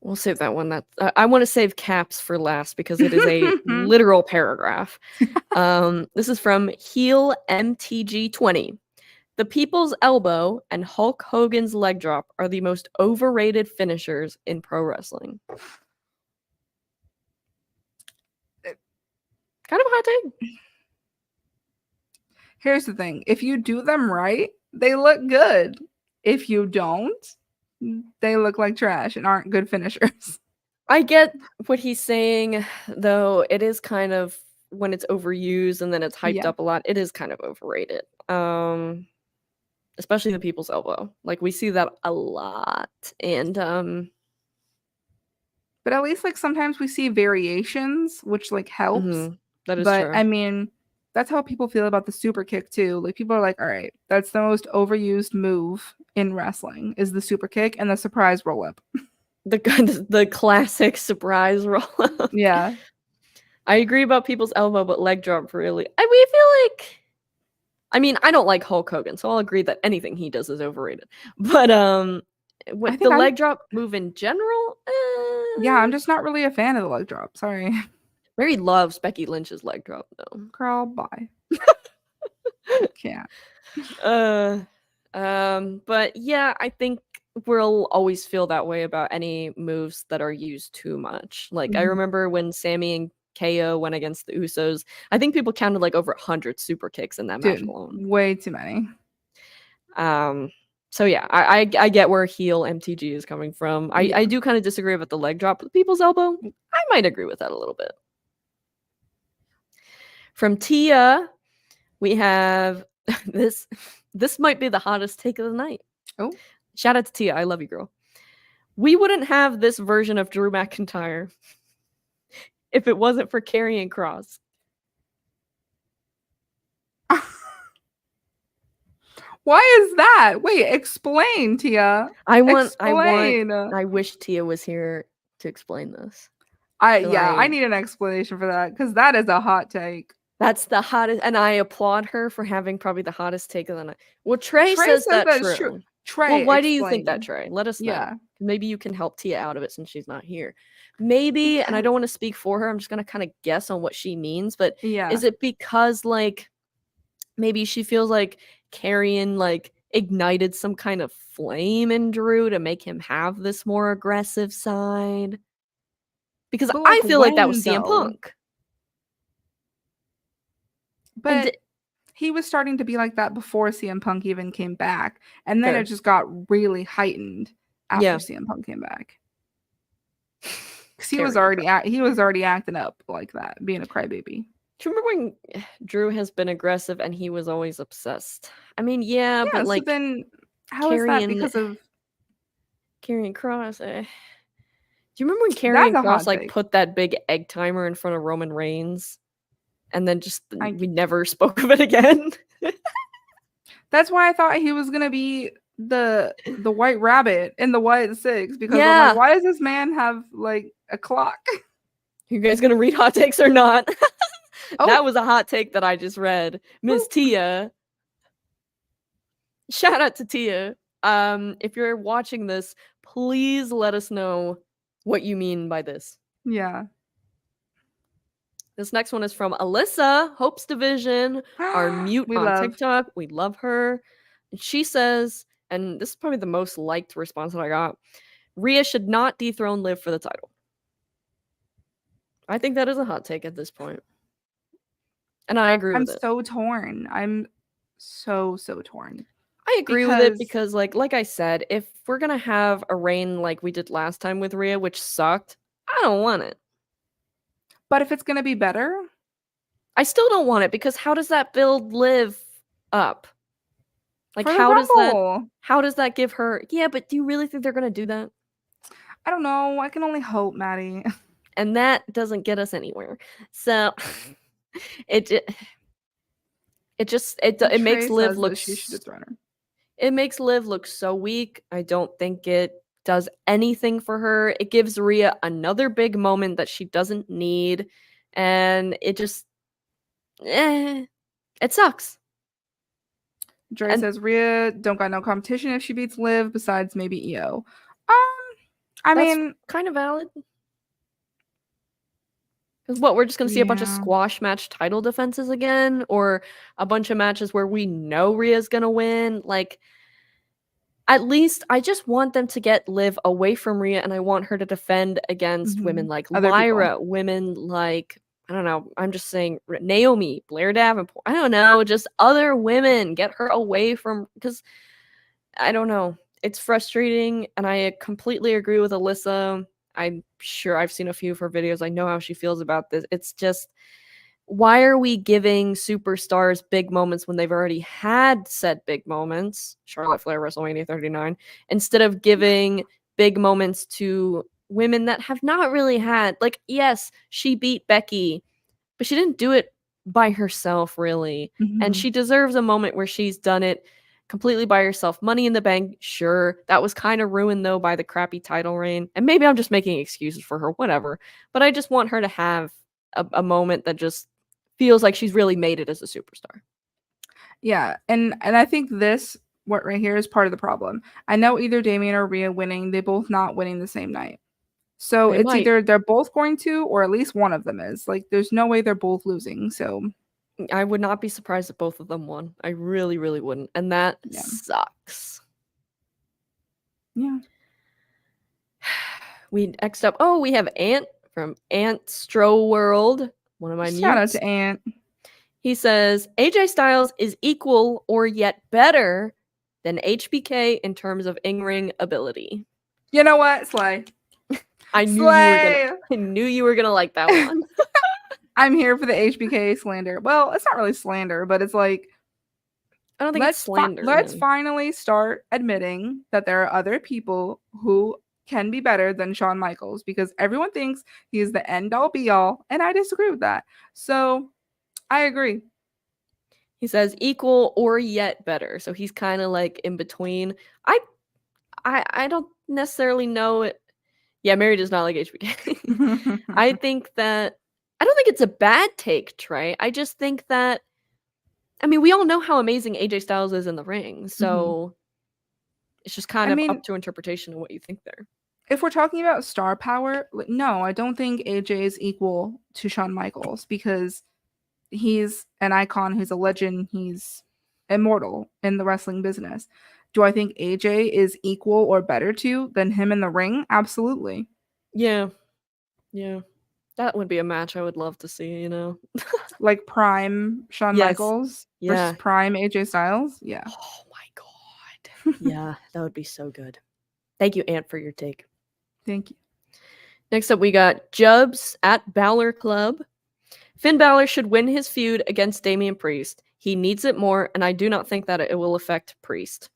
Speaker 2: We'll save that one. I want to save caps for last, because it is a literal paragraph. This is from Heel MTG20. The People's Elbow and Hulk Hogan's leg drop are the most overrated finishers in pro wrestling. Kind of a hot take.
Speaker 1: Here's the thing. If you do them right, they look good. If you don't, they look like trash and aren't good finishers.
Speaker 2: I get what he's saying, though it is kind of when it's overused and then it's hyped up a lot, it is kind of overrated. Especially the people's elbow. Like we see that a lot. And
Speaker 1: but at least like sometimes we see variations, which like helps.
Speaker 2: That is
Speaker 1: but
Speaker 2: true.
Speaker 1: I mean, that's how people feel about the super kick too. Like people are like, all right, that's the most overused move in wrestling is the super kick and the surprise roll up.
Speaker 2: The classic surprise roll up.
Speaker 1: Yeah.
Speaker 2: I agree about people's elbow, but leg drop really. We feel like, I mean, I don't like Hulk Hogan, so I'll agree that anything he does is overrated. But with the leg drop move in general,
Speaker 1: yeah, I'm just not really a fan of the leg drop. Sorry.
Speaker 2: Mary loves Becky Lynch's leg drop though.
Speaker 1: Girl, bye. Can't.
Speaker 2: But yeah, I think we'll always feel that way about any moves that are used too much. Like I remember when Sammy and KO went against the Usos. I think people counted like over 100 super kicks in that match alone.
Speaker 1: Way too many.
Speaker 2: So yeah, I get where heel MTG is coming from. I do kind of disagree with the leg drop, but people's elbow, I might agree with that a little bit. From Tia, we have this. This might be the hottest take of the night.
Speaker 1: Oh,
Speaker 2: shout out to Tia, I love you, girl. We wouldn't have this version of Drew McIntyre if it wasn't for Karrion Kross.
Speaker 1: Why is that? Wait, explain, Tia.
Speaker 2: I wish Tia was here to explain this.
Speaker 1: I need an explanation for that because that is a hot take.
Speaker 2: That's the hottest, and I applaud her for having probably the hottest take of the night. Well, Trey says that's true.
Speaker 1: Trey,
Speaker 2: well, why do you think that, Trey? Let us know.
Speaker 1: Yeah.
Speaker 2: Maybe you can help Tia out of it since she's not here. Maybe, and I don't want to speak for her. I'm just gonna kind of guess on what she means. But is it because like maybe she feels like Karrion like ignited some kind of flame in Drew to make him have this more aggressive side? Because I feel like that was CM Punk.
Speaker 1: But he was starting to be like that before CM Punk even came back. And then it just got really heightened after CM Punk came back. Because he was already acting up like that, being a crybaby.
Speaker 2: Do you remember when Drew has been aggressive and he was always obsessed? I mean, but like
Speaker 1: so then how is that because of
Speaker 2: Karrion Kross? Do you remember when Karrion Kross like put that big egg timer in front of Roman Reigns? And then just we never spoke of it again.
Speaker 1: That's why I thought he was gonna be the White Rabbit in the White Six because I'm like, why does this man have like a clock?
Speaker 2: You guys gonna read hot takes or not? That was a hot take that I just read. Miss Tia. Shout out to Tia. If you're watching this, please let us know what you mean by this.
Speaker 1: Yeah.
Speaker 2: This next one is from Alyssa, Hope's Division, our mute on TikTok. We love her. And she says, and this is probably the most liked response that I got, Rhea should not dethrone Liv for the title. I think that is a hot take at this point. And I agree with it.
Speaker 1: I'm so torn. I'm so torn.
Speaker 2: I agree with it because like I said, if we're going to have a reign like we did last time with Rhea, which sucked, I don't want it.
Speaker 1: But if it's going to be better?
Speaker 2: I still don't want it because how does that build Liv up? Like how does that give her? Yeah, but do you really think they're going to do that?
Speaker 1: I don't know. I can only hope, Maddie.
Speaker 2: And that doesn't get us anywhere. So it makes Liv look it makes Liv look so weak. I don't think it does anything for her. It gives Rhea another big moment that she doesn't need, and it just it sucks.
Speaker 1: Dre says Rhea don't got no competition if she beats Liv besides maybe EO. I mean,
Speaker 2: kind of valid. Because what, we're just gonna see a bunch of squash match title defenses again, or a bunch of matches where we know Rhea's gonna win? Like, at least I just want them to get Liv away from Rhea, and I want her to defend against women like Lyra, women like, I don't know, I'm just saying Naomi, Blair Davenport, I don't know, just other women. Get her away from, because I don't know. It's frustrating, and I completely agree with Alyssa. I'm sure I've seen a few of her videos. I know how she feels about this. It's just, why are we giving superstars big moments when they've already had said big moments? Charlotte Flair, WrestleMania 39, instead of giving big moments to women that have not really had, like, yes, she beat Becky, but she didn't do it by herself, really. And she deserves a moment where she's done it completely by herself. Money in the Bank, sure. That was kind of ruined, though, by the crappy title reign. And maybe I'm just making excuses for her, whatever. But I just want her to have a moment that just feels like she's really made it as a superstar.
Speaker 1: Yeah, and I think this what right here is part of the problem. I know either Damian or Rhea winning, they both not winning the same night. So it's either they're both going to, or at least one of them is. Like, there's no way they're both losing. So
Speaker 2: I would not be surprised if both of them won. I really, really wouldn't. And that sucks.
Speaker 1: Yeah.
Speaker 2: We next up, we have Ant from Ant Stro World. One of my
Speaker 1: Shout out to Ant.
Speaker 2: He says AJ Styles is equal or yet better than HBK in terms of in-ring ability.
Speaker 1: You know what? Slay.
Speaker 2: I knew you were gonna like that one.
Speaker 1: I'm here for the HBK slander. Well, it's not really slander, but it's like,
Speaker 2: I don't think it's slander.
Speaker 1: Let's finally start admitting that there are other people who can be better than Shawn Michaels, because everyone thinks he's the end all be all, and I disagree with that. So I agree.
Speaker 2: He says equal or yet better. So he's kind of like in between. I don't necessarily know it. Yeah, Mary does not like HBK. I think that I don't think it's a bad take, Trey. I just think that, I mean, we all know how amazing AJ Styles is in the ring. So it's just kind of up to interpretation of what you think there.
Speaker 1: If we're talking about star power, no, I don't think AJ is equal to Shawn Michaels, because he's an icon, he's a legend, he's immortal in the wrestling business. Do I think AJ is equal or better than him in the ring? Absolutely.
Speaker 2: Yeah. That would be a match I would love to see,
Speaker 1: Like prime Shawn Michaels versus prime AJ Styles? Yeah.
Speaker 2: Oh my god. Yeah, that would be so good. Thank you, Ant, for your take.
Speaker 1: Thank you.
Speaker 2: Next up, we got Jubs at Balor Club. Finn Balor should win his feud against Damian Priest. He needs it more, and I do not think that it will affect Priest.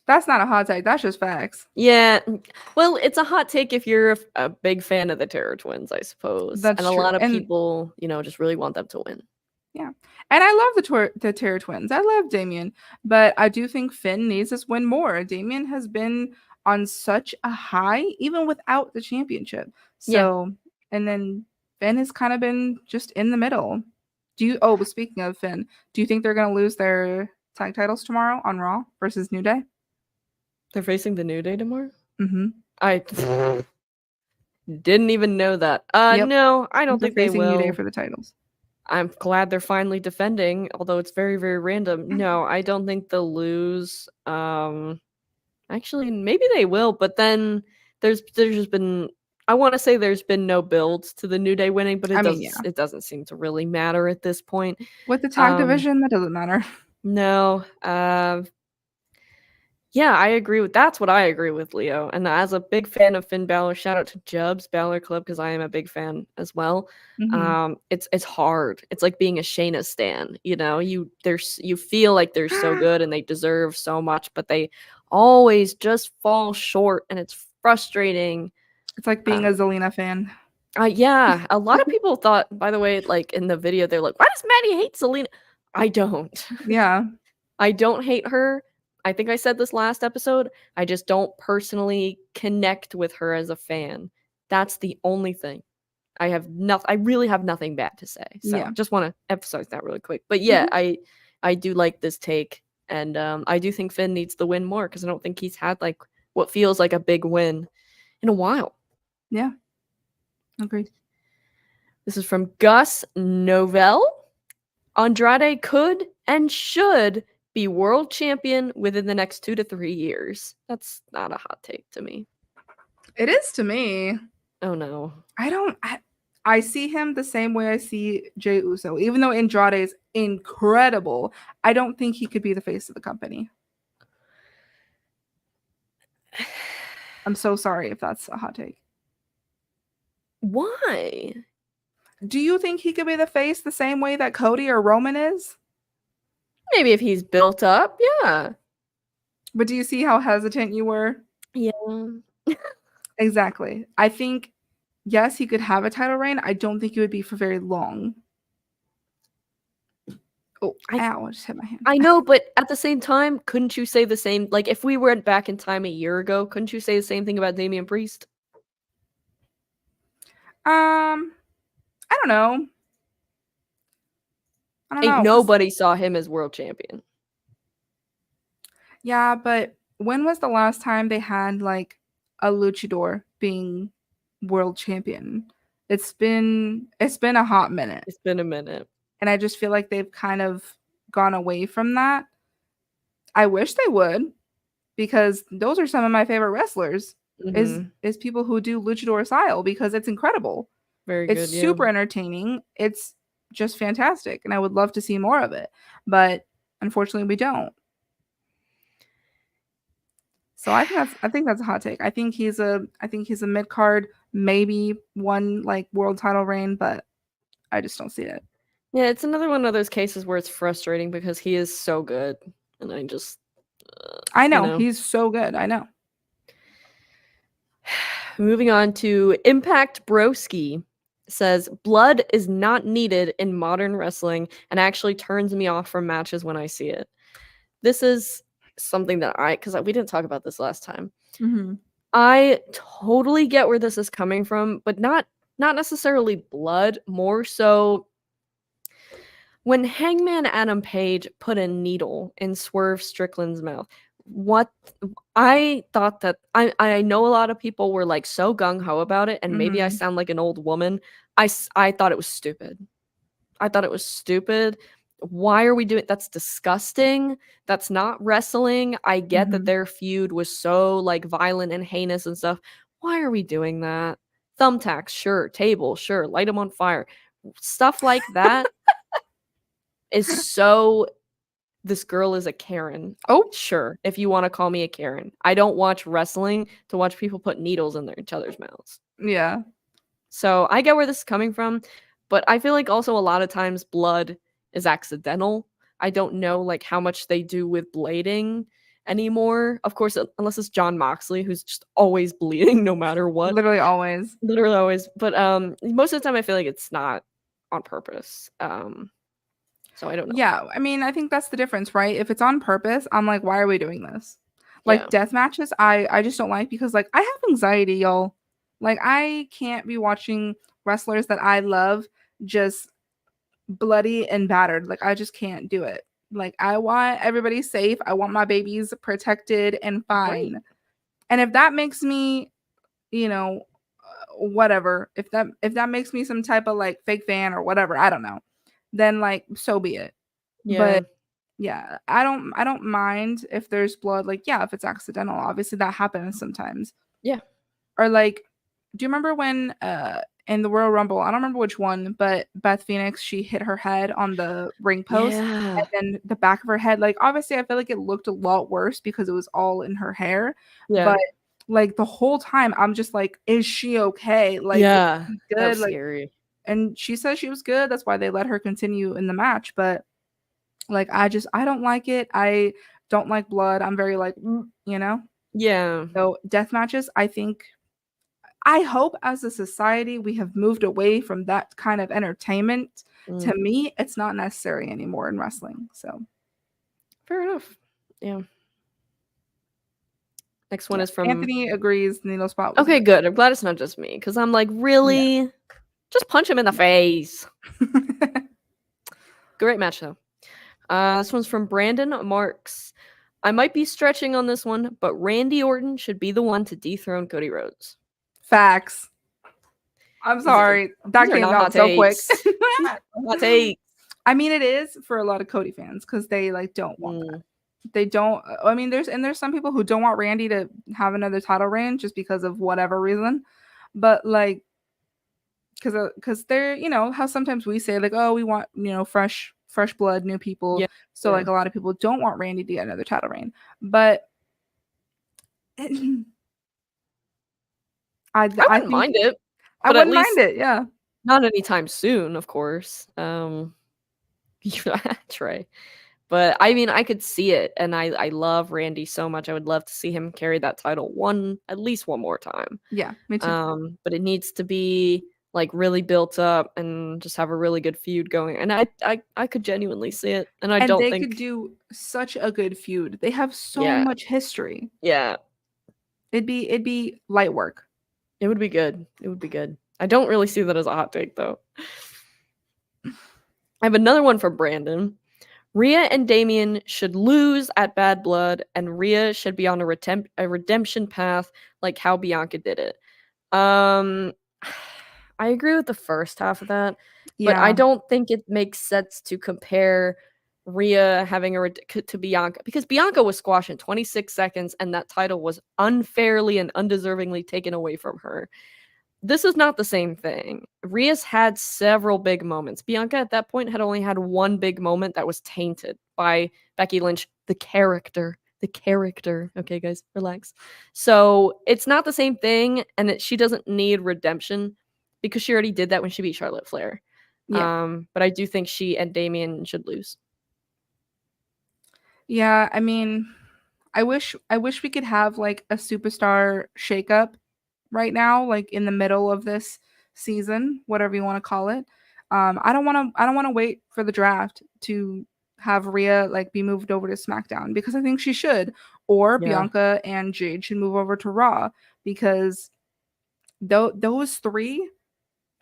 Speaker 1: That's not a hot take. That's just facts.
Speaker 2: Yeah. Well, it's a hot take if you're a big fan of the Terror Twins, I suppose.
Speaker 1: That's
Speaker 2: true.
Speaker 1: A
Speaker 2: lot of people, just really want them to win.
Speaker 1: Yeah. And I love the Terror Twins. I love Damian. But I do think Finn needs this win more. Damian has been on such a high, even without the championship. So, and then Finn has kind of been just in the middle. Speaking of Finn, do you think they're going to lose their tag titles tomorrow on Raw versus New Day?
Speaker 2: They're facing the New Day tomorrow?
Speaker 1: Mm-hmm.
Speaker 2: I didn't even know that. No, I don't think they will.
Speaker 1: New Day for the titles.
Speaker 2: I'm glad they're finally defending, although it's very, very random. No, I don't think they'll lose. Actually, maybe they will, but then there's just been, I want to say there's been no build to the New Day winning, but it doesn't seem to really matter at this point.
Speaker 1: With the tag division, that doesn't matter.
Speaker 2: No. Yeah, that's what I agree with, Leo. And as a big fan of Finn Balor, shout out to Jubs Balor Club, because I am a big fan as well. Mm-hmm. It's hard. It's like being a Shayna stan. You feel like they're so good and they deserve so much, but they always just fall short, and it's frustrating.
Speaker 1: It's like being a Zelina fan.
Speaker 2: Yeah, a lot of people thought, by the way, like in the video, they're like, "Why does Maddie hate Zelina?" I don't.
Speaker 1: Yeah,
Speaker 2: I don't hate her. I think I said this last episode. I just don't personally connect with her as a fan. That's the only thing. I really have nothing bad to say. So just want to emphasize that really quick. But yeah, I do like this take. And I do think Finn needs the win more, because I don't think he's had like what feels like a big win in a while.
Speaker 1: Yeah. Agreed.
Speaker 2: This is from Gus Novell. Andrade could and should be world champion within the next 2 to 3 years. That's not a hot take to me.
Speaker 1: It is to me.
Speaker 2: Oh no.
Speaker 1: I see him the same way I see Jey Uso. Even though Andrade is incredible, I don't think he could be the face of the company. I'm so sorry if that's a hot take.
Speaker 2: Why?
Speaker 1: Do you think he could be the face the same way that Cody or Roman is?
Speaker 2: Maybe if he's built up, yeah.
Speaker 1: But do you see how hesitant you were?
Speaker 2: Yeah.
Speaker 1: Exactly. I think, yes, he could have a title reign. I don't think it would be for very long. Oh, ow, I just hit my hand.
Speaker 2: I know, but at the same time, couldn't you say the same? Like, if we went back in time a year ago, couldn't you say the same thing about Damian Priest?
Speaker 1: I don't know.
Speaker 2: Nobody saw him as world champion.
Speaker 1: Yeah, but when was the last time they had like a luchador being world champion? It's been a hot minute.
Speaker 2: It's been a minute.
Speaker 1: And I just feel like they've kind of gone away from that. I wish they would, because those are some of my favorite wrestlers. Is people who do luchador style, because it's incredible. It's super entertaining. It's just fantastic, and I would love to see more of it. But unfortunately, we don't. So I think that's a hot take. I think he's a mid card, maybe one like world title reign, but I just don't see it.
Speaker 2: Yeah, it's another one of those cases where it's frustrating because he is so good, and I just
Speaker 1: I know he's so good. I know.
Speaker 2: Moving on to Impact Broski says blood is not needed in modern wrestling and actually turns me off from matches when I see it. This is something that because we didn't talk about this last time. I totally get where this is coming from, but not necessarily blood, more so when Hangman Adam Page put a needle in Swerve Strickland's mouth. What I thought that I know a lot of people were like so gung-ho about it, and maybe I sound like an old woman. I thought it was stupid. I thought it was stupid. Why are we doing that's disgusting. That's not wrestling. I get that their feud was so like violent and heinous and stuff. Why are we doing that? Thumbtacks, sure. Table, sure. Light them on fire. Stuff like that is so this girl is a Karen. Oh, sure. If you want to call me a Karen. I don't watch wrestling to watch people put needles in each other's mouths.
Speaker 1: Yeah.
Speaker 2: So I get where this is coming from, but I feel like also a lot of times blood is accidental. I don't know like how much they do with blading anymore. Of course, unless it's Jon Moxley, who's just always bleeding no matter what.
Speaker 1: Literally always.
Speaker 2: Literally always. But most of the time I feel like it's not on purpose. So I don't know.
Speaker 1: Yeah, I mean, I think that's the difference, right? If it's on purpose, I'm like, why are we doing this? Like death matches, I just don't like, because like I have anxiety, y'all. Like I can't be watching wrestlers that I love just bloody and battered. Like I just can't do it. Like I want everybody safe. I want my babies protected and fine. Right. And if that makes me, whatever, if that makes me some type of like fake fan or whatever, I don't know, then like so be it. Yeah. But yeah, I don't mind if there's blood. Like, yeah, if it's accidental, obviously that happens sometimes.
Speaker 2: Yeah.
Speaker 1: Or like, do you remember when in the Royal Rumble, I don't remember which one, but Beth Phoenix, she hit her head on the ring post, and then the back of her head, like obviously I feel like it looked a lot worse because it was all in her hair. Yeah. But like the whole time I'm just like, is she okay? Like,
Speaker 2: yeah,
Speaker 1: good.
Speaker 2: That was
Speaker 1: like,
Speaker 2: scary.
Speaker 1: And she says she was good. That's why they let her continue in the match. But like, I don't like it. I don't like blood. I'm very like,
Speaker 2: Yeah.
Speaker 1: So death matches, I hope as a society we have moved away from that kind of entertainment. To me, it's not necessary anymore in wrestling. So
Speaker 2: fair enough. Yeah. Next one is from
Speaker 1: Anthony agrees. Needle spot.
Speaker 2: Okay, good. I'm glad it's not just me, because I'm like, really? Yeah. Just punch him in the face. Great match though. This one's from Brandon Marks. I might be stretching on this one, but Randy Orton should be the one to dethrone Cody Rhodes.
Speaker 1: Facts. I'm sorry. That came out so quick.
Speaker 2: Hot take.
Speaker 1: I mean, it is for a lot of Cody fans because they like don't want that. They don't. I mean, there's some people who don't want Randy to have another title reign just because of whatever reason. But like, because they're, how sometimes we say like, oh, we want, fresh blood, new people. Yeah. So like a lot of people don't want Randy to get another title reign. But
Speaker 2: I wouldn't mind it.
Speaker 1: I wouldn't mind it. Yeah.
Speaker 2: Not anytime soon, of course. Trey. But I mean, I could see it, and I love Randy so much. I would love to see him carry that title at least one more time.
Speaker 1: Yeah, me too.
Speaker 2: But it needs to be like really built up and just have a really good feud going. And I could genuinely see it. And
Speaker 1: they could do such a good feud. They have so much history.
Speaker 2: Yeah.
Speaker 1: It'd be light work.
Speaker 2: It would be good. It would be good. I don't really see that as a hot take though. I have another one for Brandon. Rhea and Damian should lose at Bad Blood, and Rhea should be on a redemption path like how Bianca did it. I agree with the first half of that, but I don't think it makes sense to compare Rhea having to Bianca, because Bianca was squashed in 26 seconds, and that title was unfairly and undeservingly taken away from her. This is not the same thing. Rhea's had several big moments. Bianca at that point had only had one big moment that was tainted by Becky Lynch, the character. Okay, guys, relax. So it's not the same thing, and she doesn't need redemption because she already did that when she beat Charlotte Flair. Yeah. But I do think she and Damian should lose.
Speaker 1: Yeah, I mean, I wish we could have like a superstar shakeup right now, like in the middle of this season, whatever you want to call it. I don't want to wait for the draft to have Rhea like be moved over to SmackDown, because I think she should, or Bianca and Jade should move over to Raw, because those three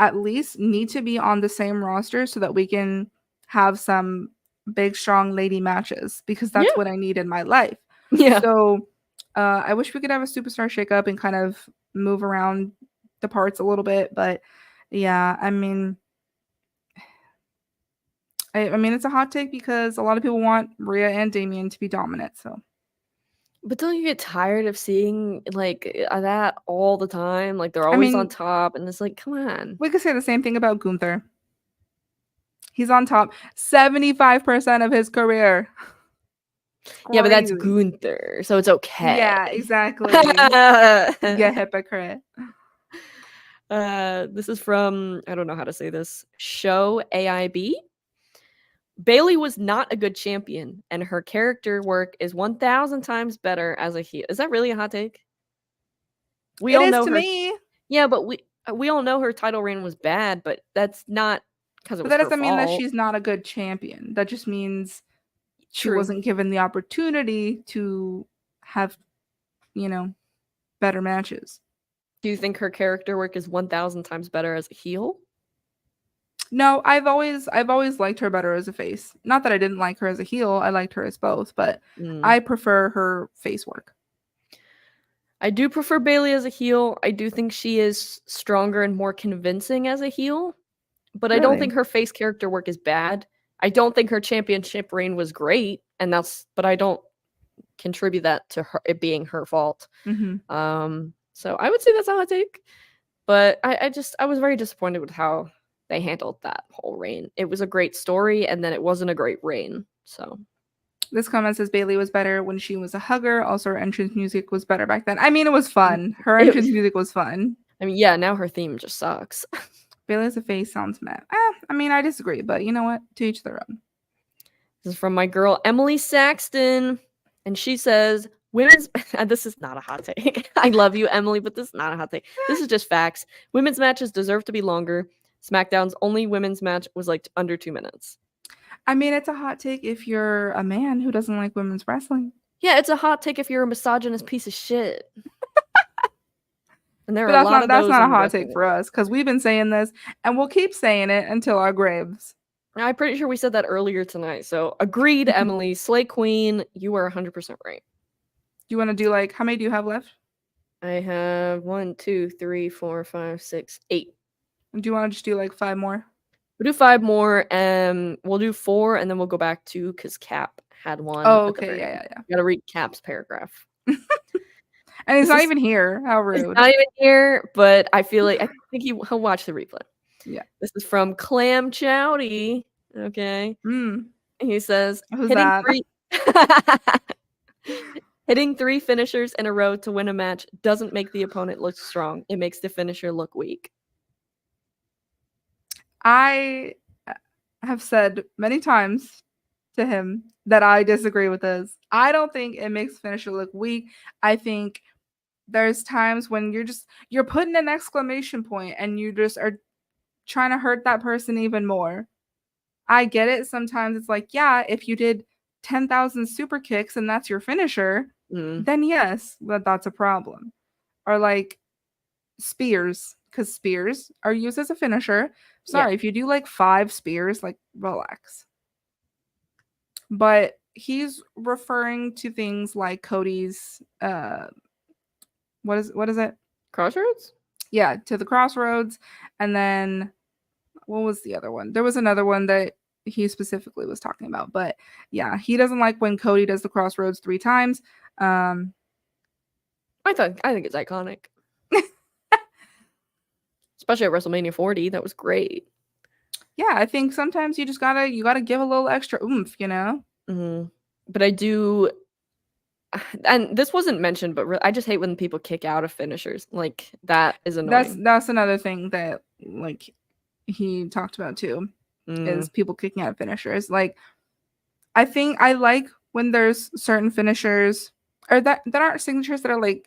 Speaker 1: at least need to be on the same roster so that we can have some big strong lady matches, because that's what I need in my life. Yeah. So I wish we could have a superstar shakeup and kind of move around the parts a little bit, but yeah, I mean, it's a hot take because a lot of people want Rhea and Damian to be dominant. So,
Speaker 2: but don't you get tired of seeing like that all the time? Like they're always on top, and it's like, come on.
Speaker 1: We could say the same thing about Gunther. He's on top 75% of his career.
Speaker 2: Yeah, but that's Gunther, so it's okay.
Speaker 1: Yeah, exactly. Yeah, hypocrite.
Speaker 2: This is from, I don't know how to say this, Show AIB. Bayley was not a good champion, and her character work is 1,000 times better as a heel. Is that really a hot take?
Speaker 1: We all know to me.
Speaker 2: Yeah, but we all know her title reign was bad, but that's not because it was her fault.
Speaker 1: But that doesn't mean that she's not a good champion. That just means she wasn't given the opportunity to have, better matches.
Speaker 2: Do you think her character work is 1,000 times better as a heel?
Speaker 1: No, I've always liked her better as a face. Not that I didn't like her as a heel. I liked her as both, but I prefer her face work.
Speaker 2: I do prefer Bayley as a heel. I do think she is stronger and more convincing as a heel, but I don't think her face character work is bad. I don't think her championship reign was great, but I don't contribute that to her it being her fault. Mm-hmm. So I would say that's how I take. But I was very disappointed with how they handled that whole reign. It was a great story, and then it wasn't a great reign. So
Speaker 1: this comment says Bayley was better when she was a hugger. Also, her entrance music was better back then. I mean, it was fun. Her entrance music was fun.
Speaker 2: I mean, yeah, now her theme just sucks.
Speaker 1: Bayley as a face sounds mad. I mean, I disagree, but you know what? To each their own.
Speaker 2: This is from my girl, Emily Saxton. And she says, women's... this is not a hot take. I love you, Emily, but this is not a hot take. This is just facts. Women's matches deserve to be longer. SmackDown's only women's match was like under 2 minutes.
Speaker 1: I mean, it's a hot take if you're a man who doesn't like women's wrestling.
Speaker 2: Yeah, it's a hot take if you're a misogynist piece of shit. And there are a lot of those.
Speaker 1: That's not a hot take for us, because we've been saying this, and we'll keep saying it until our graves.
Speaker 2: I'm pretty sure we said that earlier tonight. So agreed, Emily. Slay Queen, you are 100% right.
Speaker 1: Do you want to do like, how many do you have left?
Speaker 2: I have 1, 2, 3, 4, 5, 6, 8.
Speaker 1: Do you want to just do like 5 more?
Speaker 2: We'll do 5 more, and we'll do 4, and then we'll go back to, because Cap had one.
Speaker 1: Oh, okay, yeah.
Speaker 2: You gotta read Cap's paragraph.
Speaker 1: And he's not even here. How rude.
Speaker 2: He's not even here, but I feel like, I think he'll watch the replay.
Speaker 1: Yeah.
Speaker 2: This is from Clam Chowdy. Okay. He says,
Speaker 1: who's that?
Speaker 2: Hitting 3 finishers in a row to win a match doesn't make the opponent look strong. It makes the finisher look weak.
Speaker 1: I have said many times to him that I disagree with this. I don't think it makes finisher look weak. I think there's times when you're putting an exclamation point and you just are trying to hurt that person even more. I get it. Sometimes it's like, yeah, if you did 10,000 super kicks and that's your finisher, then yes, but that's a problem. Or like spears, because spears are used as a finisher. Sorry, if you do like 5 spears, like relax. But he's referring to things like Cody's what is it?
Speaker 2: Crossroads?
Speaker 1: Yeah, to the Crossroads. And then what was the other one? There was another one that he specifically was talking about. But yeah, he doesn't like when Cody does the Crossroads 3 times.
Speaker 2: I think it's iconic. Especially at WrestleMania 40. That was great.
Speaker 1: Yeah, I think sometimes you just gotta give a little extra oomph, you know?
Speaker 2: Mm-hmm. But I do, and this wasn't mentioned, but I just hate when people kick out of finishers. Like, that is annoying.
Speaker 1: That's another thing that like he talked about too, is people kicking out of finishers. Like, I think I like when there's certain finishers or that aren't signatures, that are like,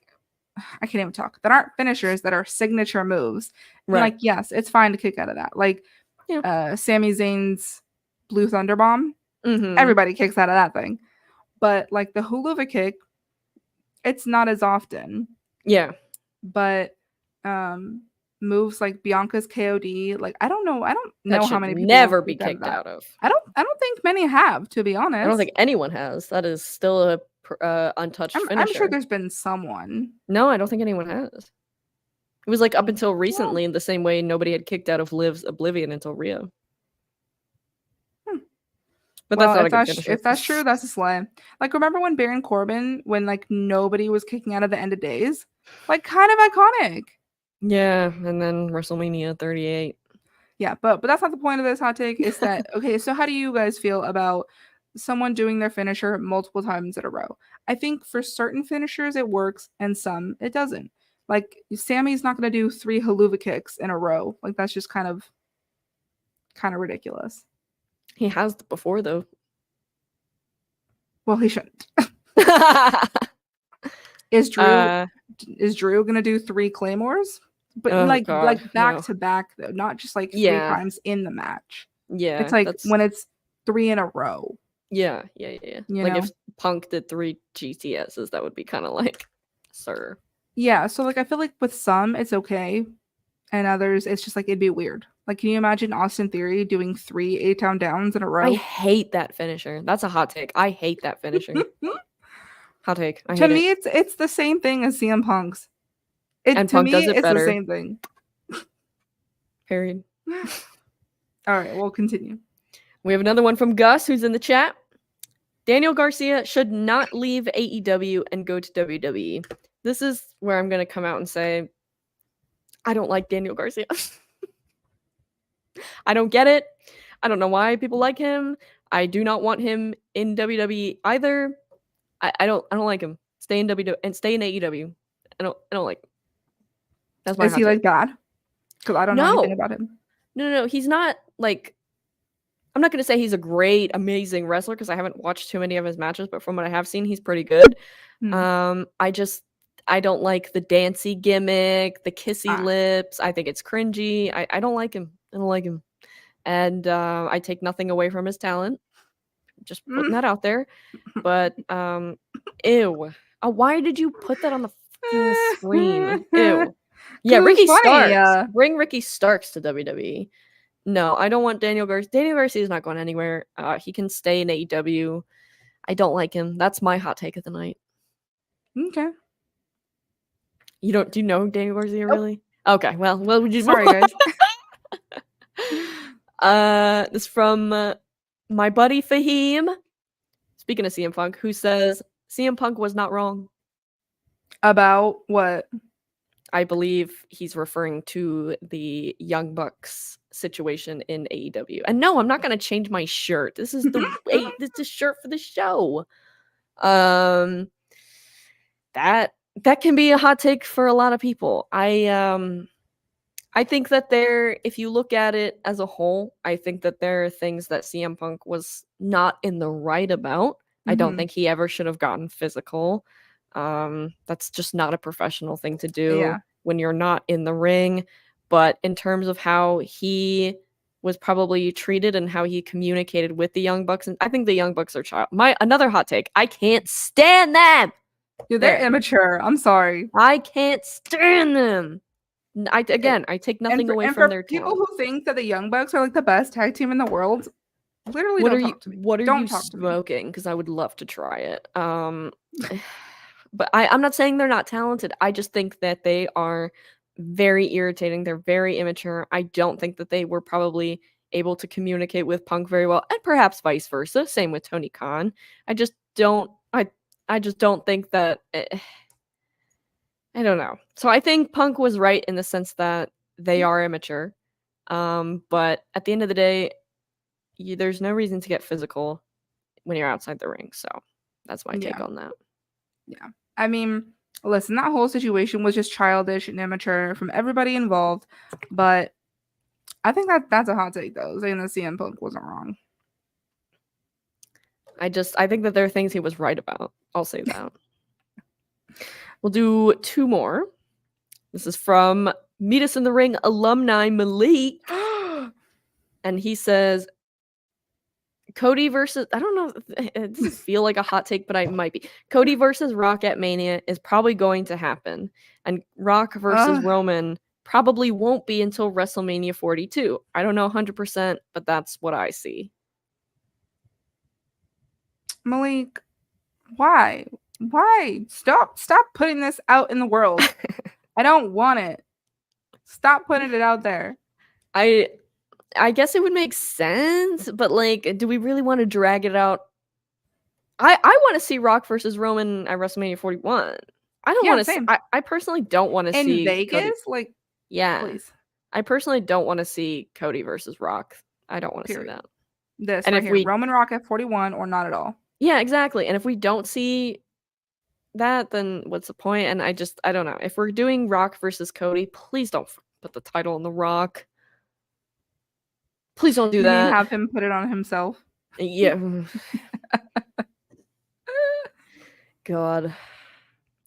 Speaker 1: I can't even talk, that aren't finishers, that are signature moves. Right. Like, yes, it's fine to kick out of that. Like, Sami Zayn's Blue Thunder Bomb. Everybody kicks out of that thing. But like the Helluva Kick, it's not as often.
Speaker 2: Yeah.
Speaker 1: But moves like Bianca's KOD, like I don't know how many people
Speaker 2: never be kicked out of.
Speaker 1: I don't think many have, to be honest.
Speaker 2: I don't think anyone has. That is still a untouched finisher.
Speaker 1: I'm sure there's been someone.
Speaker 2: No, I don't think anyone has. It was like up until recently, in the same way nobody had kicked out of Liv's Oblivion until Rio. But
Speaker 1: well, that's not a good finisher. If that's true, that's a slay. Like, remember when Baron Corbin, when like nobody was kicking out of the End of Days? Like, kind of iconic.
Speaker 2: Yeah, and then WrestleMania 38.
Speaker 1: Yeah, but that's not the point of this hot take. Is that okay? So how do you guys feel about someone doing their finisher multiple times in a row? I think for certain finishers it works, and some it doesn't. Like, Sami's not going to do 3 Helluva Kicks in a row. Like, that's just kind of ridiculous.
Speaker 2: He has before, though.
Speaker 1: Well, he shouldn't. Is Drew gonna do 3 Claymores? But like back to back though, not just like 3 times in the match.
Speaker 2: Yeah,
Speaker 1: it's like when it's 3 in a row.
Speaker 2: Yeah. Like know? If Punk did 3 GTSs, that would be kind of like, sir.
Speaker 1: Yeah, so like I feel like with some it's okay, and others it's just like it'd be weird. Like, can you imagine Austin Theory doing 3 A-Town Downs in a row?
Speaker 2: I hate that finisher. That's a hot take. I hate that finisher. Hot take.
Speaker 1: To me, it's the same thing as CM Punk's.
Speaker 2: And Punk does it better.
Speaker 1: It's the same thing.
Speaker 2: Period.
Speaker 1: All right, we'll continue.
Speaker 2: We have another one from Gus, who's in the chat. Daniel Garcia should not leave AEW and go to WWE. This is where I'm going to come out and say, I don't like Daniel Garcia. I don't get it. I don't know why people like him. I do not want him in WWE either. I don't like him. Stay in WWE and stay in AEW. I don't like him. That's my.
Speaker 1: Is he like God? Because I don't know anything about him.
Speaker 2: No. He's not like. I'm not going to say he's a great, amazing wrestler because I haven't watched too many of his matches, but from what I have seen, he's pretty good. I don't like the dancey gimmick, the kissy lips. I think it's cringy. I don't like him. I don't like him. And I take nothing away from his talent. Just putting that out there. But ew. Why did you put that on the screen? Ew. Yeah, Ricky Starks. Bring Ricky Starks to WWE. No, I don't want Daniel Garcia. Daniel Garcia is not going anywhere. He can stay in AEW. I don't like him. That's my hot take of the night.
Speaker 1: Okay.
Speaker 2: Do you know Daniel Garcia really? Okay, well, would you?
Speaker 1: Sorry, guys.
Speaker 2: This is from my buddy Fahim. Speaking of CM Punk, who says CM Punk was not wrong.
Speaker 1: About what?
Speaker 2: I believe he's referring to the Young Bucks situation in AEW. And no, I'm not going to change my shirt. This is this is shirt for the show. That can be a hot take for a lot of people. I I think that if you look at it as a whole, I think that there are things that CM Punk was not in the right about. I don't think he ever should have gotten physical. That's just not a professional thing to do when you're not in the ring. But in terms of how he was probably treated and how he communicated with the Young Bucks, and I think the Young Bucks are another hot take. I can't stand them.
Speaker 1: Dude, they're immature. I'm sorry.
Speaker 2: I can't stand them. I take nothing away from their
Speaker 1: people
Speaker 2: talent.
Speaker 1: who think that the Young Bucks are like the best tag team in the world. Literally,
Speaker 2: what
Speaker 1: don't
Speaker 2: are
Speaker 1: talk to me.
Speaker 2: What are
Speaker 1: don't
Speaker 2: you smoking? Because I would love to try it. But I'm not saying they're not talented. I just think that they are very irritating. They're very immature. I don't think that they were probably able to communicate with Punk very well, and perhaps vice versa. Same with Tony Khan. I just don't. I just don't think that. I don't know. So I think Punk was right in the sense that they are immature. But at the end of the day, there's no reason to get physical when you're outside the ring. So that's my take on that.
Speaker 1: Yeah. I mean, listen, that whole situation was just childish and immature from everybody involved. But I think that's a hot take, though, saying that CM Punk wasn't wrong.
Speaker 2: I think that there are things he was right about. I'll say that. We'll do two more. This is from Meet Us in the Ring alumni Malik. And he says, Cody versus, I don't know, it doesn't feel like a hot take, but I might be. Cody versus Rock at Mania is probably going to happen. And Rock versus Roman probably won't be until WrestleMania 42. I don't know 100%, but that's what I see.
Speaker 1: Malik, why? Stop putting this out in the world. I don't want it. Stop putting it out there.
Speaker 2: I guess it would make sense, but like, do we really want to drag it out? I want to see Rock versus Roman at WrestleMania 41. I don't want to see. I personally don't want to see
Speaker 1: Vegas.
Speaker 2: Cody.
Speaker 1: Like,
Speaker 2: yeah,
Speaker 1: please.
Speaker 2: I personally don't want to see Cody versus Rock. I don't want to see that.
Speaker 1: This and right if Roman Rock at 41 or not at all.
Speaker 2: Yeah, exactly. And if we don't see that, then what's the point? And I don't know. If we're doing Rock versus Cody, please don't put the title on The Rock. Please don't do that.
Speaker 1: You have him put it on himself.
Speaker 2: Yeah. God.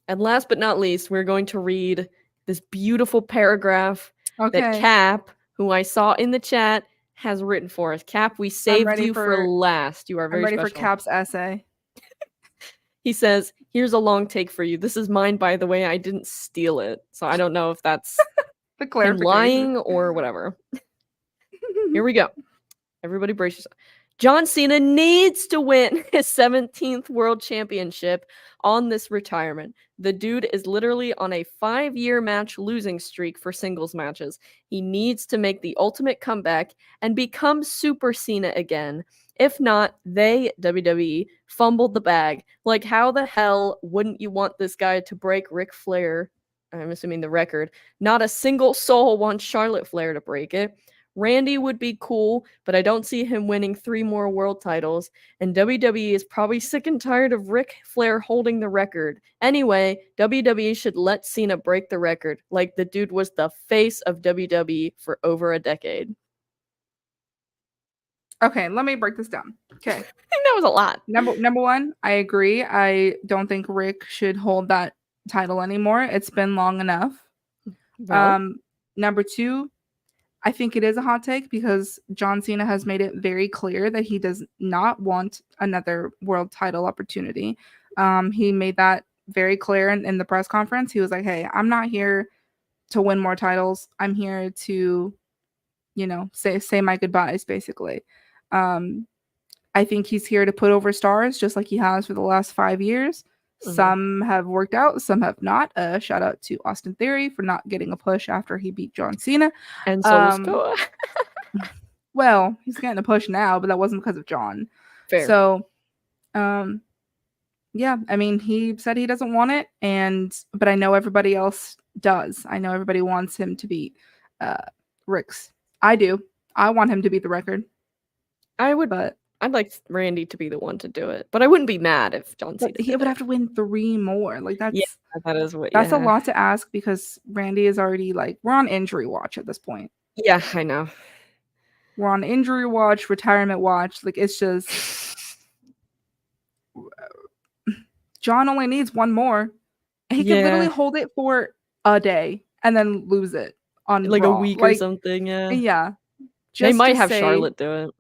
Speaker 2: And last but not least, we're going to read this beautiful paragraph that Cap, who I saw in the chat, has written for us. Cap, we saved you for last. You are very special.
Speaker 1: I'm ready for Cap's essay.
Speaker 2: He says, here's a long take for you. This is mine, by the way. I didn't steal it. So I don't know if that's him lying or whatever. Here we go. Everybody brace yourself. John Cena needs to win his 17th world championship on this retirement. The dude is literally on a 5-year match losing streak for singles matches. He needs to make the ultimate comeback and become Super Cena again. If not, they, WWE, fumbled the bag. Like, how the hell wouldn't you want this guy to break Ric Flair? I'm assuming the record. Not a single soul wants Charlotte Flair to break it. Randy would be cool, but I don't see him winning 3 more world titles, and WWE is probably sick and tired of Ric Flair holding the record. Anyway, WWE should let Cena break the record, like the dude was the face of WWE for over a decade.
Speaker 1: Okay, let me break this down. Okay.
Speaker 2: I think that was a lot.
Speaker 1: Number one, I agree. I don't think Rick should hold that title anymore. It's been long enough. Well. Number 2, I think it is a hot take because John Cena has made it very clear that he does not want another world title opportunity. He made that very clear in the press conference. He was like, hey, I'm not here to win more titles. I'm here to, say my goodbyes, basically. I think he's here to put over stars just like he has for the last 5 years. Mm-hmm. Some have worked out, some have not. Shout out to Austin Theory for not getting a push after he beat John Cena.
Speaker 2: And so was Koa.
Speaker 1: Well, he's getting a push now, but that wasn't because of John.
Speaker 2: Fair.
Speaker 1: So, yeah, I mean, he said he doesn't want it, but I know everybody else does. I know everybody wants him to beat Rick's. I do. I want him to beat the record.
Speaker 2: I would I'd like Randy to be the one to do it, but I wouldn't be mad if John Cena
Speaker 1: he would have to win 3 more. Like
Speaker 2: that is what.
Speaker 1: That's a lot to ask because Randy is already like we're on injury watch at this point.
Speaker 2: Yeah, I know.
Speaker 1: We're on injury watch, retirement watch. Like it's just John only needs 1 more. He could literally hold it for a day and then lose it on
Speaker 2: like
Speaker 1: Raw.
Speaker 2: a week or something.
Speaker 1: Yeah.
Speaker 2: They might have Charlotte do it.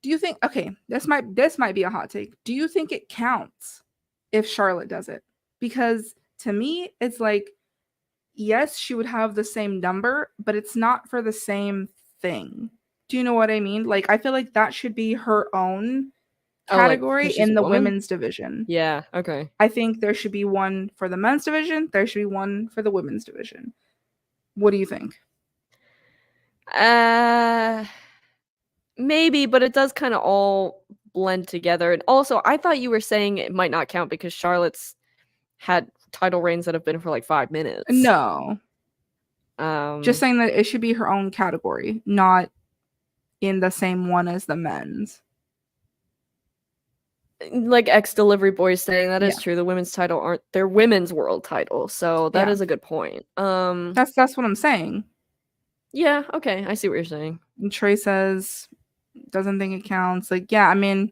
Speaker 1: Do you think? Okay, this might be a hot take. Do you think it counts if Charlotte does it? Because to me, it's like, yes, she would have the same number, but it's not for the same thing. Do you know what I mean? Like, I feel like that should be her own category in the women's division.
Speaker 2: Yeah, okay.
Speaker 1: I think there should be one for the men's division. There should be one for the women's division. What do you think?
Speaker 2: Maybe, but it does kind of all blend together. And also, I thought you were saying it might not count because Charlotte's had title reigns that have been for like 5 minutes.
Speaker 1: No. Just saying that it should be her own category, not in the same one as the men's.
Speaker 2: Like ex-Delivery Boy saying that is true. The women's title aren't their women's world title, so that is a good point.
Speaker 1: That's what I'm saying.
Speaker 2: Yeah, okay, I see what you're saying.
Speaker 1: And Trey says doesn't think it counts. Like, yeah, I mean,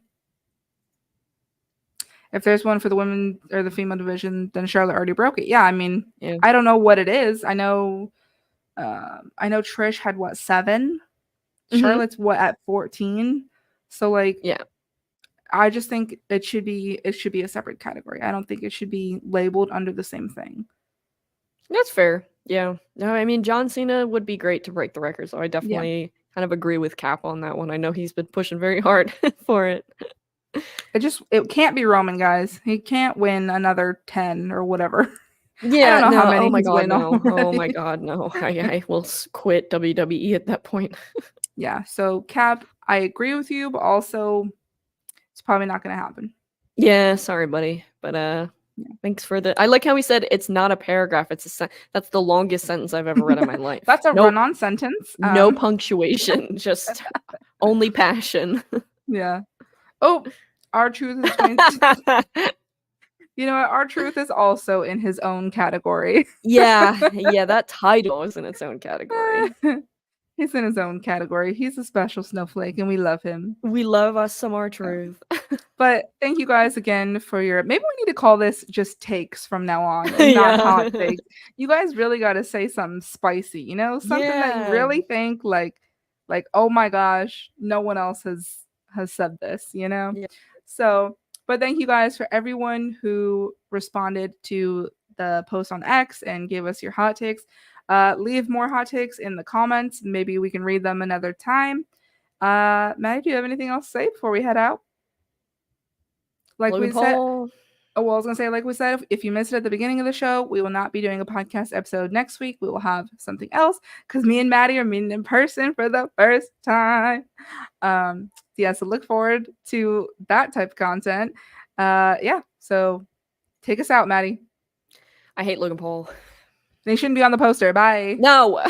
Speaker 1: if there's one for the women or the female division, then Charlotte already broke it. Yeah, I mean, I don't know what it is. I know Trish had 7. Charlotte's at 14. So like,
Speaker 2: yeah,
Speaker 1: I just think it should be a separate category. I don't think it should be labeled under the same thing.
Speaker 2: That's fair. Yeah. No, I mean, John Cena would be great to break the record, so I definitely kind of agree with Cap on that one. I know he's been pushing very hard for it.
Speaker 1: It can't be Roman, guys. He can't win another 10 or whatever.
Speaker 2: Yeah, I don't know how many. Oh my god, no. Oh my god, no. I will quit WWE at that point.
Speaker 1: Yeah, so Cap, I agree with you, but also it's probably not going to happen.
Speaker 2: Yeah, sorry, buddy. But thanks for I like how he said it's not a paragraph. It's that's the longest sentence I've ever read in my life.
Speaker 1: That's a run-on sentence.
Speaker 2: No punctuation, just only passion.
Speaker 1: Yeah. Oh, R-Truth is you know what? R-Truth is also in his own category.
Speaker 2: Yeah, that title is in its own category.
Speaker 1: He's in his own category. He's a special snowflake, and we love him.
Speaker 2: We love us some R-Truth.
Speaker 1: But thank you guys again for your. Maybe we need to call this just takes from now on, and not hot takes. You guys really got to say something spicy, something that you really think like, oh my gosh, no one else has said this, Yeah. So, but thank you guys for everyone who responded to the post on X and gave us your hot takes. Leave more hot takes in the comments. Maybe we can read them another time. Maddie, do you have anything else to say before we head out? Like we said, I was going to say, like we said, if you missed it at the beginning of the show, we will not be doing a podcast episode next week. We will have something else because me and Maddie are meeting in person for the first time. So look forward to that type of content. So take us out, Maddie.
Speaker 2: I hate Logan Paul.
Speaker 1: They shouldn't be on the poster. Bye.
Speaker 2: No.